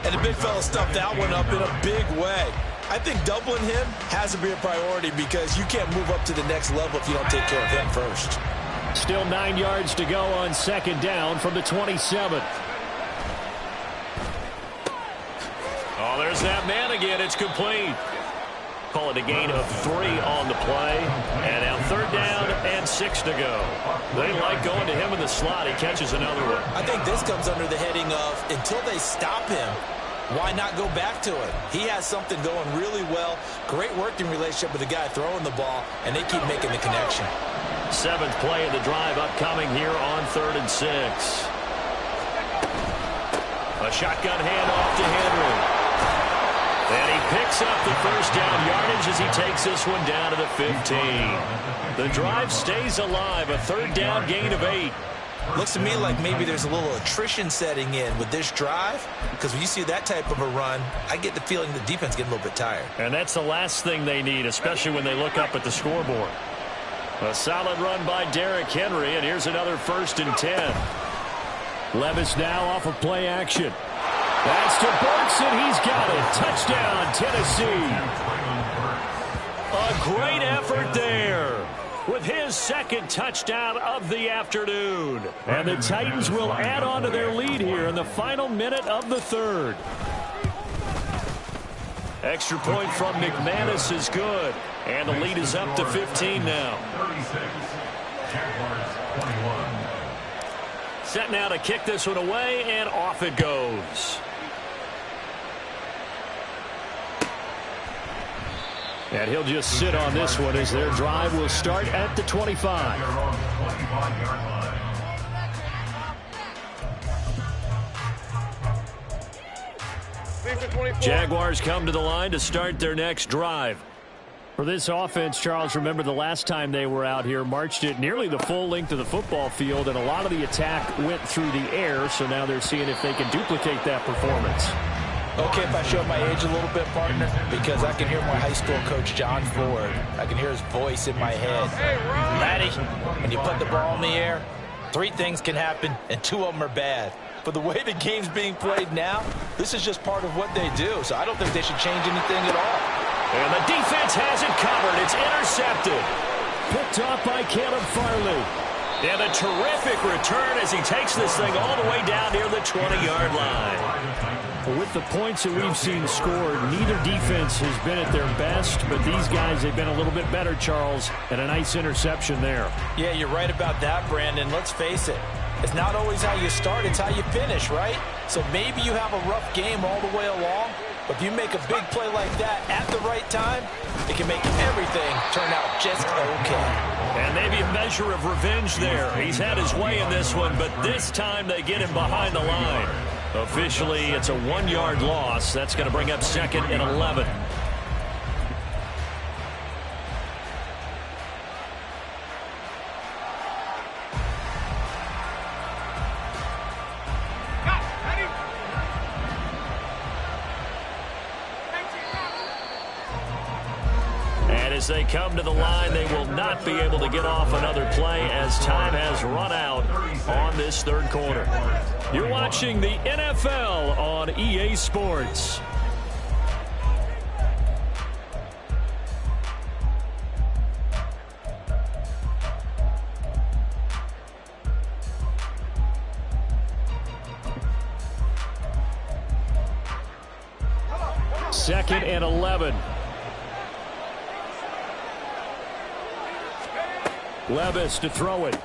[SPEAKER 2] And the big fella stuffed that one up in a big way. I think doubling him has to be a priority because you can't move up to the next level if you don't take care of him first.
[SPEAKER 1] Still 9 yards to go on second down from the 27. Oh, there's that man again. It's complete. Call it a gain of 3 on the play. And now third down and 6 to go. They like going to him in the slot. He catches another one.
[SPEAKER 2] I think this comes under the heading of until they stop him, why not go back to it? He has something going really well. Great working relationship with the guy throwing the ball, and they keep making the connection.
[SPEAKER 1] 7th play of the drive upcoming here on 3rd and 6. A shotgun handoff to Henry. And he picks up the first down yardage as he takes this one down to the 15. The drive stays alive, a third down gain of 8.
[SPEAKER 2] Looks to me like maybe there's a little attrition setting in with this drive, because when you see that type of a run, I get the feeling the defense getting a little bit tired.
[SPEAKER 1] And that's the last thing they need, especially when they look up at the scoreboard. A solid run by Derrick Henry, and here's another 1st and 10. Levis now off of play action. That's to Burks, and he's got it. Touchdown, Tennessee. A great effort there with his 2nd touchdown of the afternoon. And the Titans will add on to their lead here in the final minute of the 3rd. Extra point from McManus is good. And the lead is up to 15 now.
[SPEAKER 3] 36, Jaguars 21.
[SPEAKER 1] Set now to kick this one away, and off it goes. And he'll just sit on this one as their drive will start at the 25.
[SPEAKER 3] Their own 25-yard line.
[SPEAKER 1] Jaguars come to the line to start their next drive. For this offense, Charles, remember the last time they were out here, marched it nearly the full length of the football field, and a lot of the attack went through the air, so now they're seeing if they can duplicate that performance.
[SPEAKER 2] Okay, if I show my age a little bit, partner, because I can hear my high school coach, John Ford. I can hear his voice in my head. Laddie, when you put the ball in the air,
[SPEAKER 4] Three things can happen, and two of them are bad. But the way the game's being played now, this is just part of what they do. So I don't think they should change anything at all.
[SPEAKER 1] And the defense has it covered. It's intercepted. Picked off by Caleb Farley. And a terrific return as he takes this thing all the way down near the 20-yard line.
[SPEAKER 6] Well, with the points that we've seen scored, neither defense has been at their best, but these guys, they've been a little bit better, Charles, and a nice interception there.
[SPEAKER 4] Yeah, you're right about that, Brandon. Let's face it. It's not always how you start, it's how you finish, right? So maybe you have a rough game all the way along, but if you make a big play like that at the right time, it can make everything turn out just okay.
[SPEAKER 1] And maybe a measure of revenge there. He's had his way in this one, but this time they get him behind the line. Officially, it's a 1-yard loss. That's going to bring up 2nd and 11. As they come to the line, they will not be able to get off another play as time has run out on this third quarter. You're watching the NFL on EA Sports. Second and 11. Levis to throw it.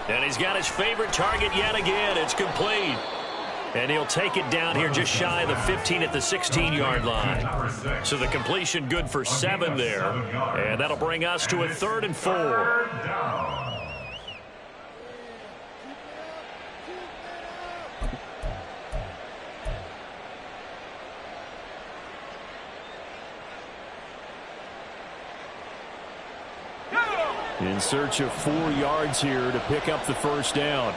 [SPEAKER 1] And he's got his favorite target yet again. It's complete. And he'll take it down here just shy of the 15 at the 16-yard line. So the completion good for 7 there. And that'll bring us to a 3rd and 4. In search of 4 yards here to pick up the first down.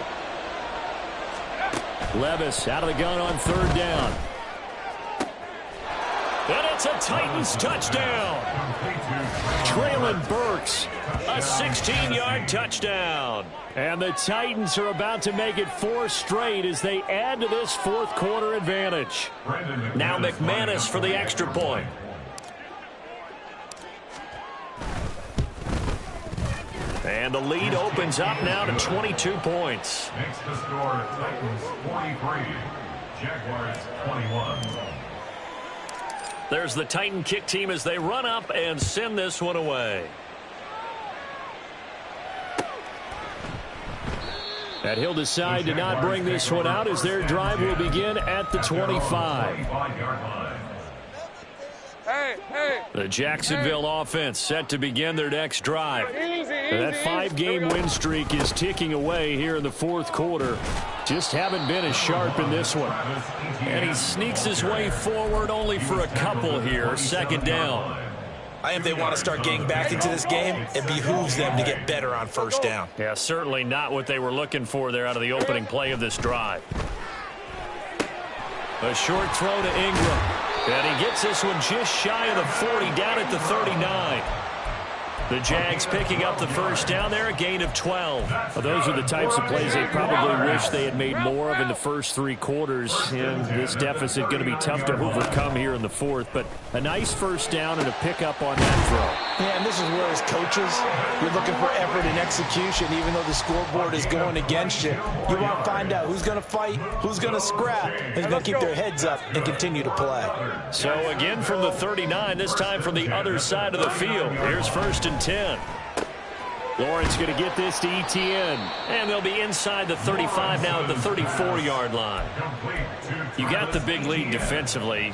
[SPEAKER 1] Levis out of the gun on 3rd down. And it's a Titans touchdown. Traylon Burks, a 16-yard touchdown. And the Titans are about to make it 4 straight as they add to this fourth quarter advantage. Now McManus for the extra point. And the lead opens up now to 22 points.
[SPEAKER 3] Makes the score Titans 43, Jaguars 21.
[SPEAKER 1] There's the Titan kick team as they run up and send this one away.
[SPEAKER 6] And he'll decide to not bring this one out as their drive will begin at the 25.
[SPEAKER 1] The Jacksonville offense set to begin their next drive. That 5-game win streak is ticking away here in the fourth quarter. Just haven't been as sharp in this one. And he sneaks his way forward only for a couple here. 2nd down.
[SPEAKER 2] I think if they want to start getting back into this game, it behooves them to get better on 1st down.
[SPEAKER 1] Yeah, certainly not what they were looking for there out of the opening play of this drive. A short throw to Ingram. And he gets this one just shy of the 40, down at the 39. The Jags picking up the first down there, a gain of 12.
[SPEAKER 6] Well, those are the types of plays they probably wish they had made more of in the first 3 quarters. And this deficit going to be tough to overcome here in the fourth. But a nice first down and a pickup on that throw.
[SPEAKER 4] Yeah, and this is where as coaches, you're looking for effort and execution, even though the scoreboard is going against you. You want to find out who's going to fight, who's going to scrap, who's going to keep their heads up and continue to play.
[SPEAKER 1] So again from the 39, this time from the other side of the field. Here's 1st and 10. Lawrence going to get this to Etienne. And they'll be inside the 35 now at the 34-yard line. You got the big lead defensively.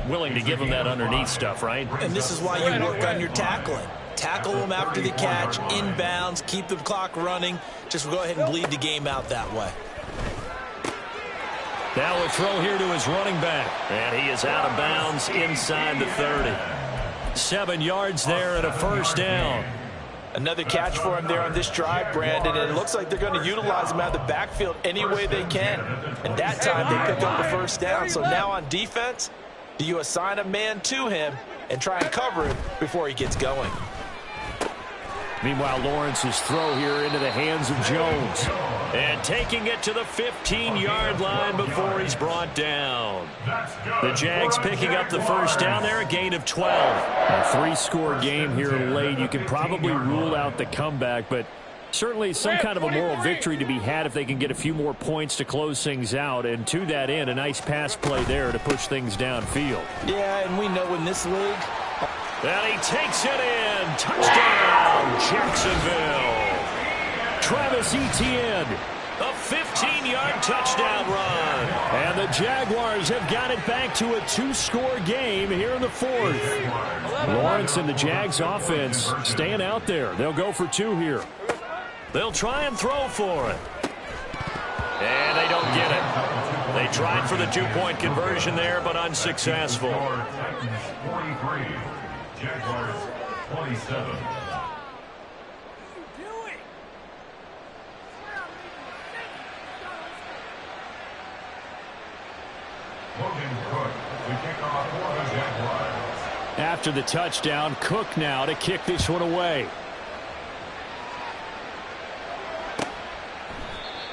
[SPEAKER 1] Willing to give them that underneath stuff, right?
[SPEAKER 2] And this is why you work on your tackling. Tackle them after the catch, inbounds, keep the clock running. Just go ahead and bleed the game out that way.
[SPEAKER 1] Now a throw here to his running back. And he is out of bounds inside the 30. 7 yards there and a first down.
[SPEAKER 4] Another catch for him there on this drive, Brandon, and it looks like they're going to utilize him out of the backfield any way they can. And that time they pick up the first down. So now on defense, do you assign a man to him and try and cover him before he gets going?
[SPEAKER 6] Meanwhile, Lawrence's throw here into the hands of Jones.
[SPEAKER 1] And taking it to the 15-yard line before he's brought down. The Jags picking up the first down there, a gain of 12.
[SPEAKER 6] A 3-score game here late. You can probably rule out the comeback, but certainly some kind of a moral victory to be had if they can get a few more points to close things out. And to that end, a nice pass play there to push things downfield.
[SPEAKER 4] Yeah, and we know in this league.
[SPEAKER 1] And he takes it in. Touchdown, Jacksonville.
[SPEAKER 6] Travis Etienne.
[SPEAKER 1] A 15-yard touchdown run.
[SPEAKER 6] And the Jaguars have got it back to a 2-score game here in the 4th. Lawrence and the Jags offense staying out there. They'll go for 2 here.
[SPEAKER 1] They'll try and throw for it. And they don't get it. They tried for the 2-point conversion there, but unsuccessful.
[SPEAKER 3] 43, Jaguars 27.
[SPEAKER 6] After the touchdown, Cook now to kick this one away.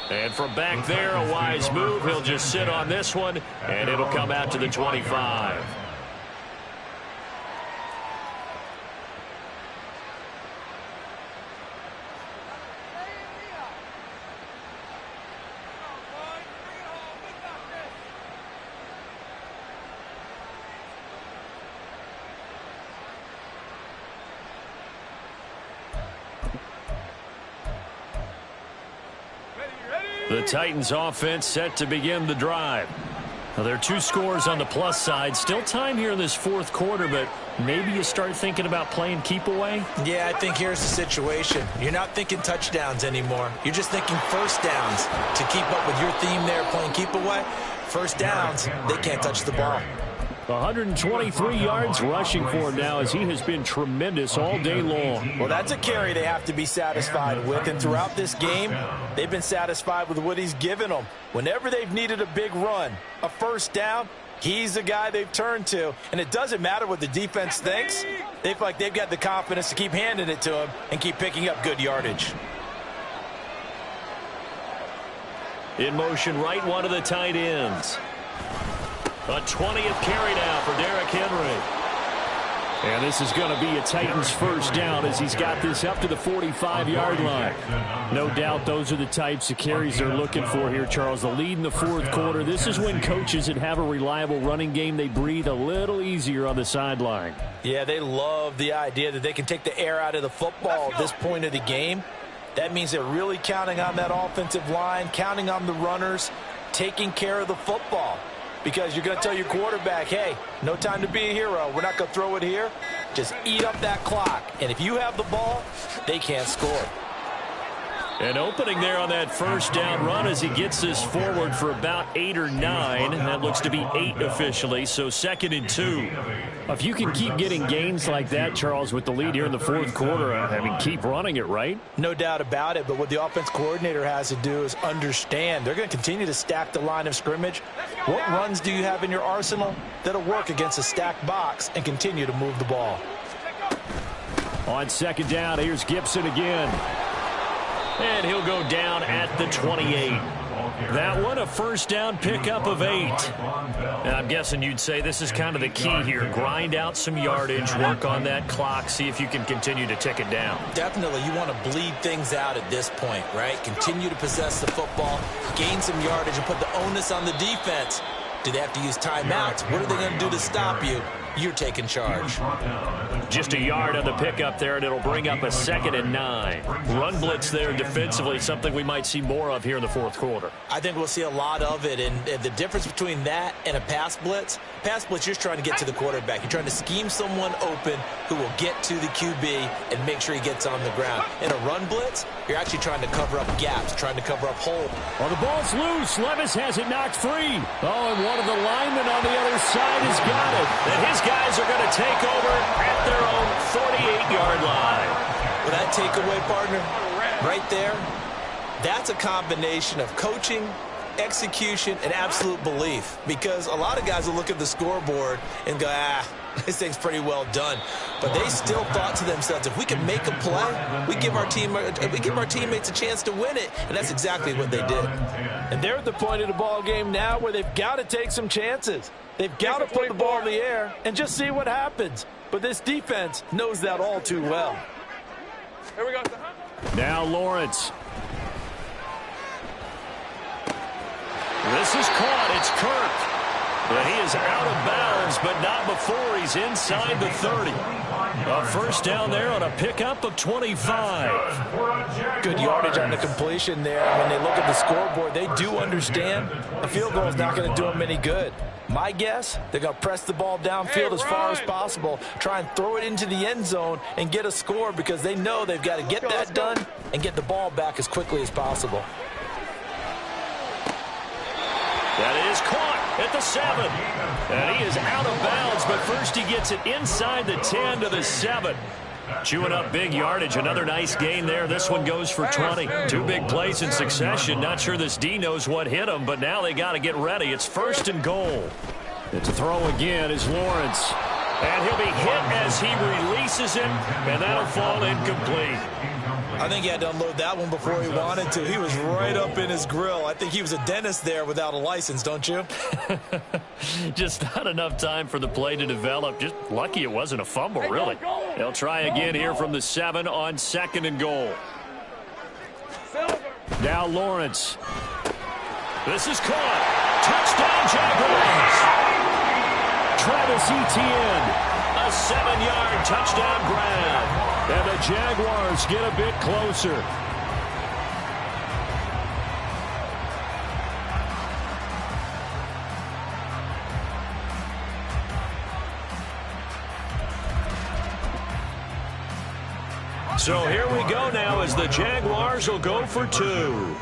[SPEAKER 1] And from back there, a wise move. He'll just sit on this one, and it'll come out to the 25. The Titans offense set to begin the drive. Now, there are 2 scores on the plus side. Still time here in this 4th quarter, but maybe you start thinking about playing keep away?
[SPEAKER 2] Yeah, I think here's the situation. You're not thinking touchdowns anymore. You're just thinking first downs. To keep up with your theme there, playing keep away, first downs, they can't touch the ball.
[SPEAKER 6] 123 yards rushing for him now as he has been tremendous all day long.
[SPEAKER 4] Well, that's a carry they have to be satisfied with. And throughout this game, they've been satisfied with what he's given them. Whenever they've needed a big run, a first down, he's the guy they've turned to. And it doesn't matter what the defense thinks. They feel like they've got the confidence to keep handing it to him and keep picking up good yardage.
[SPEAKER 1] In motion, right one of the tight ends. A 20th carry now for Derrick Henry.
[SPEAKER 6] And this is going to be a Titans first down as he's got this up to the 45-yard line. No doubt those are the types of carries they're looking for here, Charles. The lead in the 4th quarter. This is when coaches that have a reliable running game, they breathe a little easier on the sideline.
[SPEAKER 4] Yeah, they love the idea that they can take the air out of the football at this point of the game. That means they're really counting on that offensive line, counting on the runners, taking care of the football. Because you're going to tell your quarterback, hey, no time to be a hero. We're not going to throw it here. Just eat up that clock. And if you have the ball, they can't score.
[SPEAKER 1] An opening there on that first down run as he gets this forward for about 8 or 9. That looks to be 8 officially, so 2nd and 2.
[SPEAKER 6] If you can keep getting gains like that, Charles, with the lead here in the 4th quarter, I mean, keep running it, right?
[SPEAKER 4] No doubt about it, but what the offense coordinator has to do is understand. They're going to continue to stack the line of scrimmage. What runs do you have in your arsenal that'll work against a stacked box and continue to move the ball?
[SPEAKER 6] On 2nd down, here's Gibson again.
[SPEAKER 1] And he'll go down at the 28. That one, a first down pickup of 8. And I'm guessing you'd say this is kind of the key here. Grind out some yardage, work on that clock, see if you can continue to tick it down.
[SPEAKER 2] Definitely, you want to bleed things out at this point, right? Continue to possess the football, gain some yardage, and put the onus on the defense. Do they have to use timeouts? What are they going to do to stop you? You're taking charge.
[SPEAKER 1] Just a yard on the pickup there, and it'll bring up a 2nd and 9. Run blitz there defensively, something we might see more of here in the 4th quarter.
[SPEAKER 2] I think we'll see a lot of it, and the difference between that and a pass blitz, you're just trying to get to the quarterback. You're trying to scheme someone open who will get to the QB and make sure he gets on the ground. In a run blitz, you're actually trying to cover up gaps, trying to cover up holes.
[SPEAKER 6] Well, the ball's loose. Levis has it knocked free. Oh, and one of the linemen on the other side has got it.
[SPEAKER 1] And his guys are going to take over at their own 48-yard line.
[SPEAKER 2] Well, that takeaway, partner, right there, that's a combination of coaching, execution, and absolute belief. Because a lot of guys will look at the scoreboard and go, This thing's pretty well done. But they still thought to themselves, if we can make a play, we give our teammates a chance to win it. And that's exactly what they did.
[SPEAKER 4] And they're at the point of the ball game now where they've got to take some chances. They've got to put the ball in the air and just see what happens. But this defense knows that all too well.
[SPEAKER 5] Here we go.
[SPEAKER 6] Now Lawrence.
[SPEAKER 1] This is caught. It's Kirk. And he is out of bounds, but not before he's inside the 30. A first down there on a pickup of 25.
[SPEAKER 4] Good yardage on the completion there. When they look at the scoreboard, they do understand a field goal is not going to do them any good. My guess, they're going to press the ball downfield as far as possible, try and throw it into the end zone and get a score because they know they've got to get that done and get the ball back as quickly as possible.
[SPEAKER 1] That is caught at the 7. And he is out of bounds, but first he gets it inside the 10 to the 7. Chewing up big yardage. Another nice gain there. This one goes for 20. 2 big plays in succession. Not sure this D knows what hit him, but now they got to get ready. It's first and goal.
[SPEAKER 6] And to throw again is Lawrence.
[SPEAKER 1] And he'll be hit as he releases it, and that'll fall incomplete.
[SPEAKER 2] I think he had to unload that one before he wanted to. He was right up in his grill. I think he was a dentist there without a license, don't you?
[SPEAKER 1] Just not enough time for the play to develop. Just lucky it wasn't a fumble, really. They'll try again here from the 7 on 2nd and goal.
[SPEAKER 6] Now Lawrence.
[SPEAKER 1] This is caught. Touchdown, Jaguars.
[SPEAKER 6] Travis Etienne.
[SPEAKER 1] A 7-yard touchdown grab.
[SPEAKER 6] And the Jaguars get a bit closer.
[SPEAKER 1] So here we go now as the Jaguars will go for 2.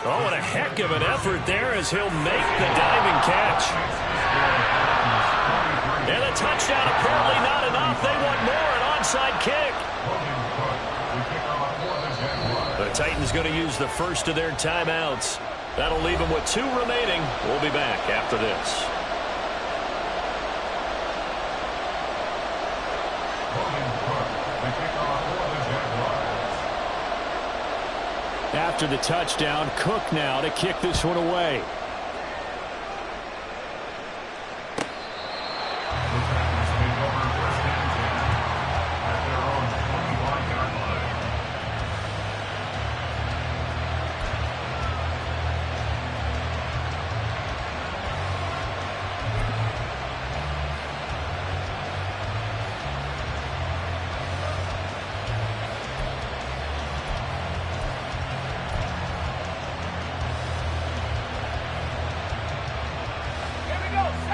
[SPEAKER 1] Oh, and a heck of an effort there as he'll make the diving catch. And a touchdown, apparently not enough. They want more, an onside kick. The Titans going to use the first of their timeouts. That'll leave them with 2 remaining. We'll be back after this.
[SPEAKER 6] After the touchdown, Cook now to kick this one away.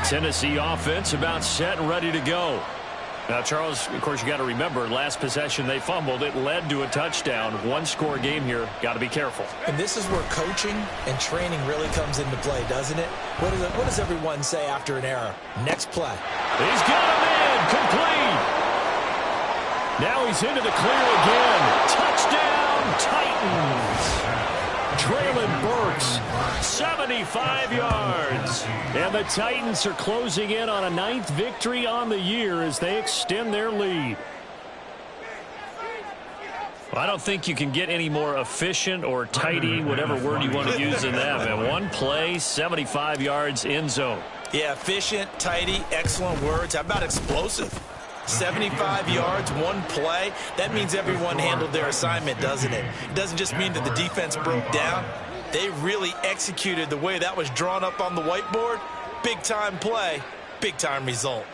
[SPEAKER 1] Tennessee offense about set and ready to go. Now, Charles, of course, you got to remember, last possession they fumbled. It led to a touchdown. 1-score game here. Got to be careful.
[SPEAKER 2] And this is where coaching and training really comes into play, doesn't it? What does everyone say after an error? Next play.
[SPEAKER 1] He's got him in. Complete.
[SPEAKER 6] Now he's into the clear again.
[SPEAKER 1] Touchdown, Titans.
[SPEAKER 6] Traylon Burks.
[SPEAKER 1] 75 yards.
[SPEAKER 6] And the Titans are closing in on a 9th victory on the year as they extend their lead.
[SPEAKER 1] Well, I don't think you can get any more efficient or tidy, whatever word you want to use in that. And 1 play, 75 yards, end zone.
[SPEAKER 2] Yeah, efficient, tidy, excellent words. How about explosive? 75 yards, 1 play. That means everyone handled their assignment, doesn't it? It doesn't just mean that the defense broke down. They really executed the way that was drawn up on the whiteboard. Big-time play, big-time result.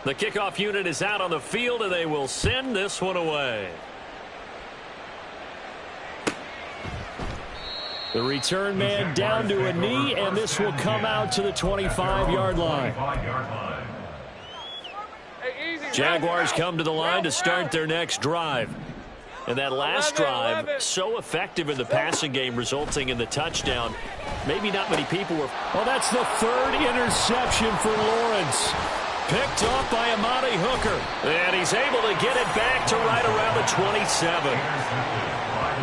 [SPEAKER 1] The kickoff unit is out on the field, and they will send this one away.
[SPEAKER 6] The return man down to a knee, and this will come out to the 25-yard line.
[SPEAKER 1] Jaguars come to the line to start their next drive. And that last drive, so effective in the passing game, resulting in the touchdown. Maybe not many people were.
[SPEAKER 6] Well, that's the 3rd interception for Lawrence.
[SPEAKER 1] Picked off by Amani Hooker. And he's able to get it back to right around the 27.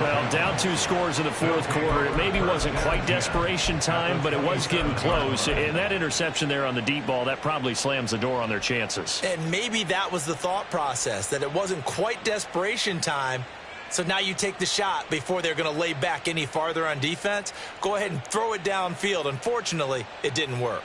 [SPEAKER 1] Well, down 2 scores in the fourth quarter. It maybe wasn't quite desperation time, but it was getting close. And that interception there on the deep ball, that probably slams the door on their chances.
[SPEAKER 2] And maybe that was the thought process, that it wasn't quite desperation time. So now you take the shot before they're going to lay back any farther on defense. Go ahead and throw it downfield. Unfortunately, it didn't work.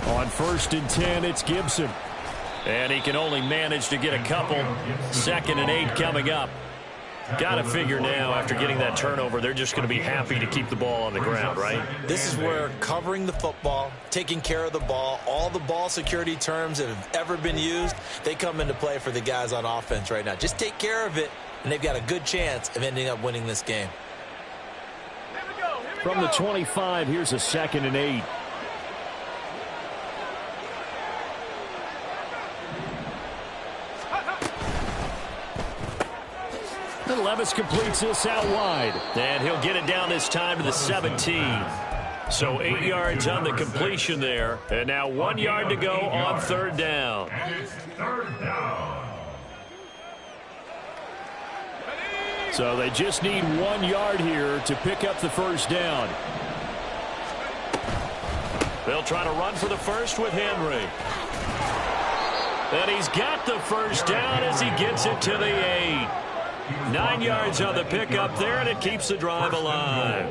[SPEAKER 1] On 1st and 10, it's Gibson. And he can only manage to get a couple. 2nd and 8 coming up. Got to figure now, after getting that turnover, they're just going to be happy to keep the ball on the ground, right?
[SPEAKER 2] This is where covering the football, taking care of the ball, all the ball security terms that have ever been used, they come into play for the guys on offense right now. Just take care of it, and they've got a good chance of ending up winning this game.
[SPEAKER 1] From the 25, here's a 2nd and 8. And Levis completes this out wide. And he'll get it down this time to the 17. So 8 yards on the completion there. And now 1 yard to go on 3rd down.
[SPEAKER 3] And it's 3rd down.
[SPEAKER 1] So they just need 1 yard here to pick up the 1st down. They'll try to run for the first with Henry. And he's got the 1st down as he gets it to the 8. 9 yards on the pickup there, and it keeps the drive alive.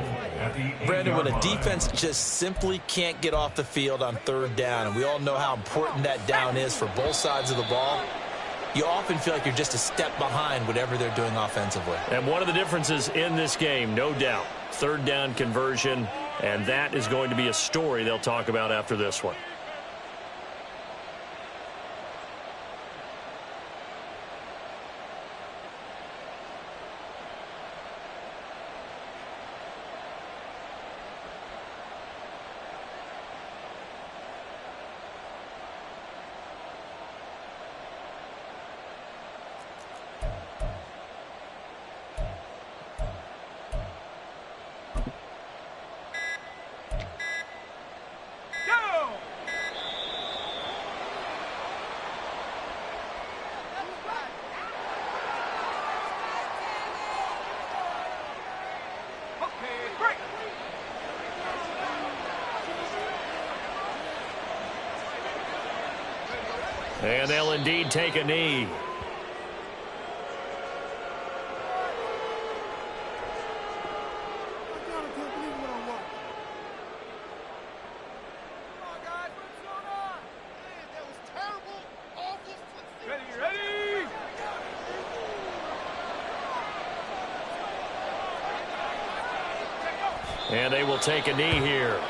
[SPEAKER 2] Brandon, when a defense just simply can't get off the field on 3rd down, and we all know how important that down is for both sides of the ball, you often feel like you're just a step behind whatever they're doing offensively.
[SPEAKER 1] And one of the differences in this game, no doubt, 3rd down conversion, and that is going to be a story they'll talk about after this one. And they'll indeed take a knee. And they will take a knee here.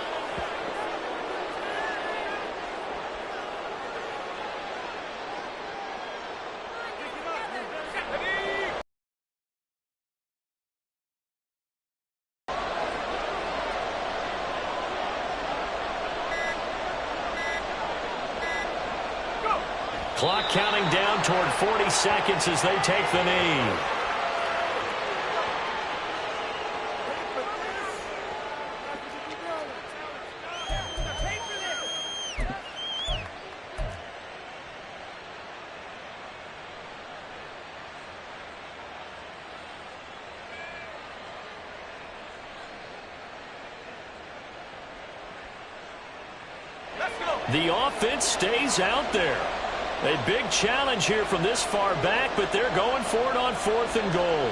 [SPEAKER 1] Clock counting down toward 40 seconds as they take the knee. The offense stays out there. A big challenge here from this far back, but they're going for it on 4th and goal.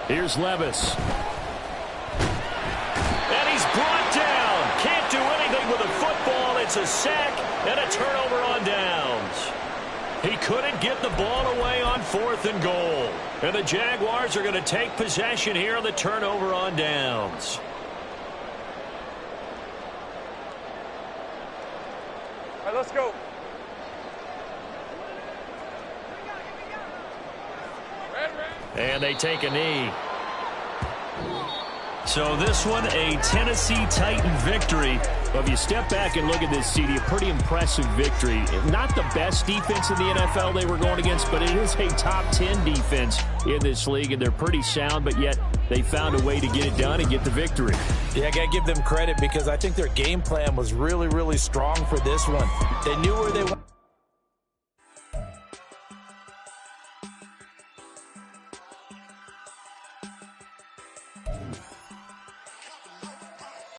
[SPEAKER 1] Here's Levis. And he's brought down. Can't do anything with a football. It's a sack and a turnover on downs. He couldn't get the ball away on 4th and goal. And the Jaguars are going to take possession here on the turnover on downs.
[SPEAKER 5] right, let's go.
[SPEAKER 1] And they take a knee. So this one, a Tennessee Titan victory.
[SPEAKER 6] Well, if you step back and look at this, CD, a pretty impressive victory. Not the best defense in the NFL they were going against, but it is a top 10 defense in this league, and they're pretty sound, but yet they found a way to get it done and get the victory.
[SPEAKER 4] Yeah, I got to give them credit because I think their game plan was really, really strong for this one. They knew where they wanted.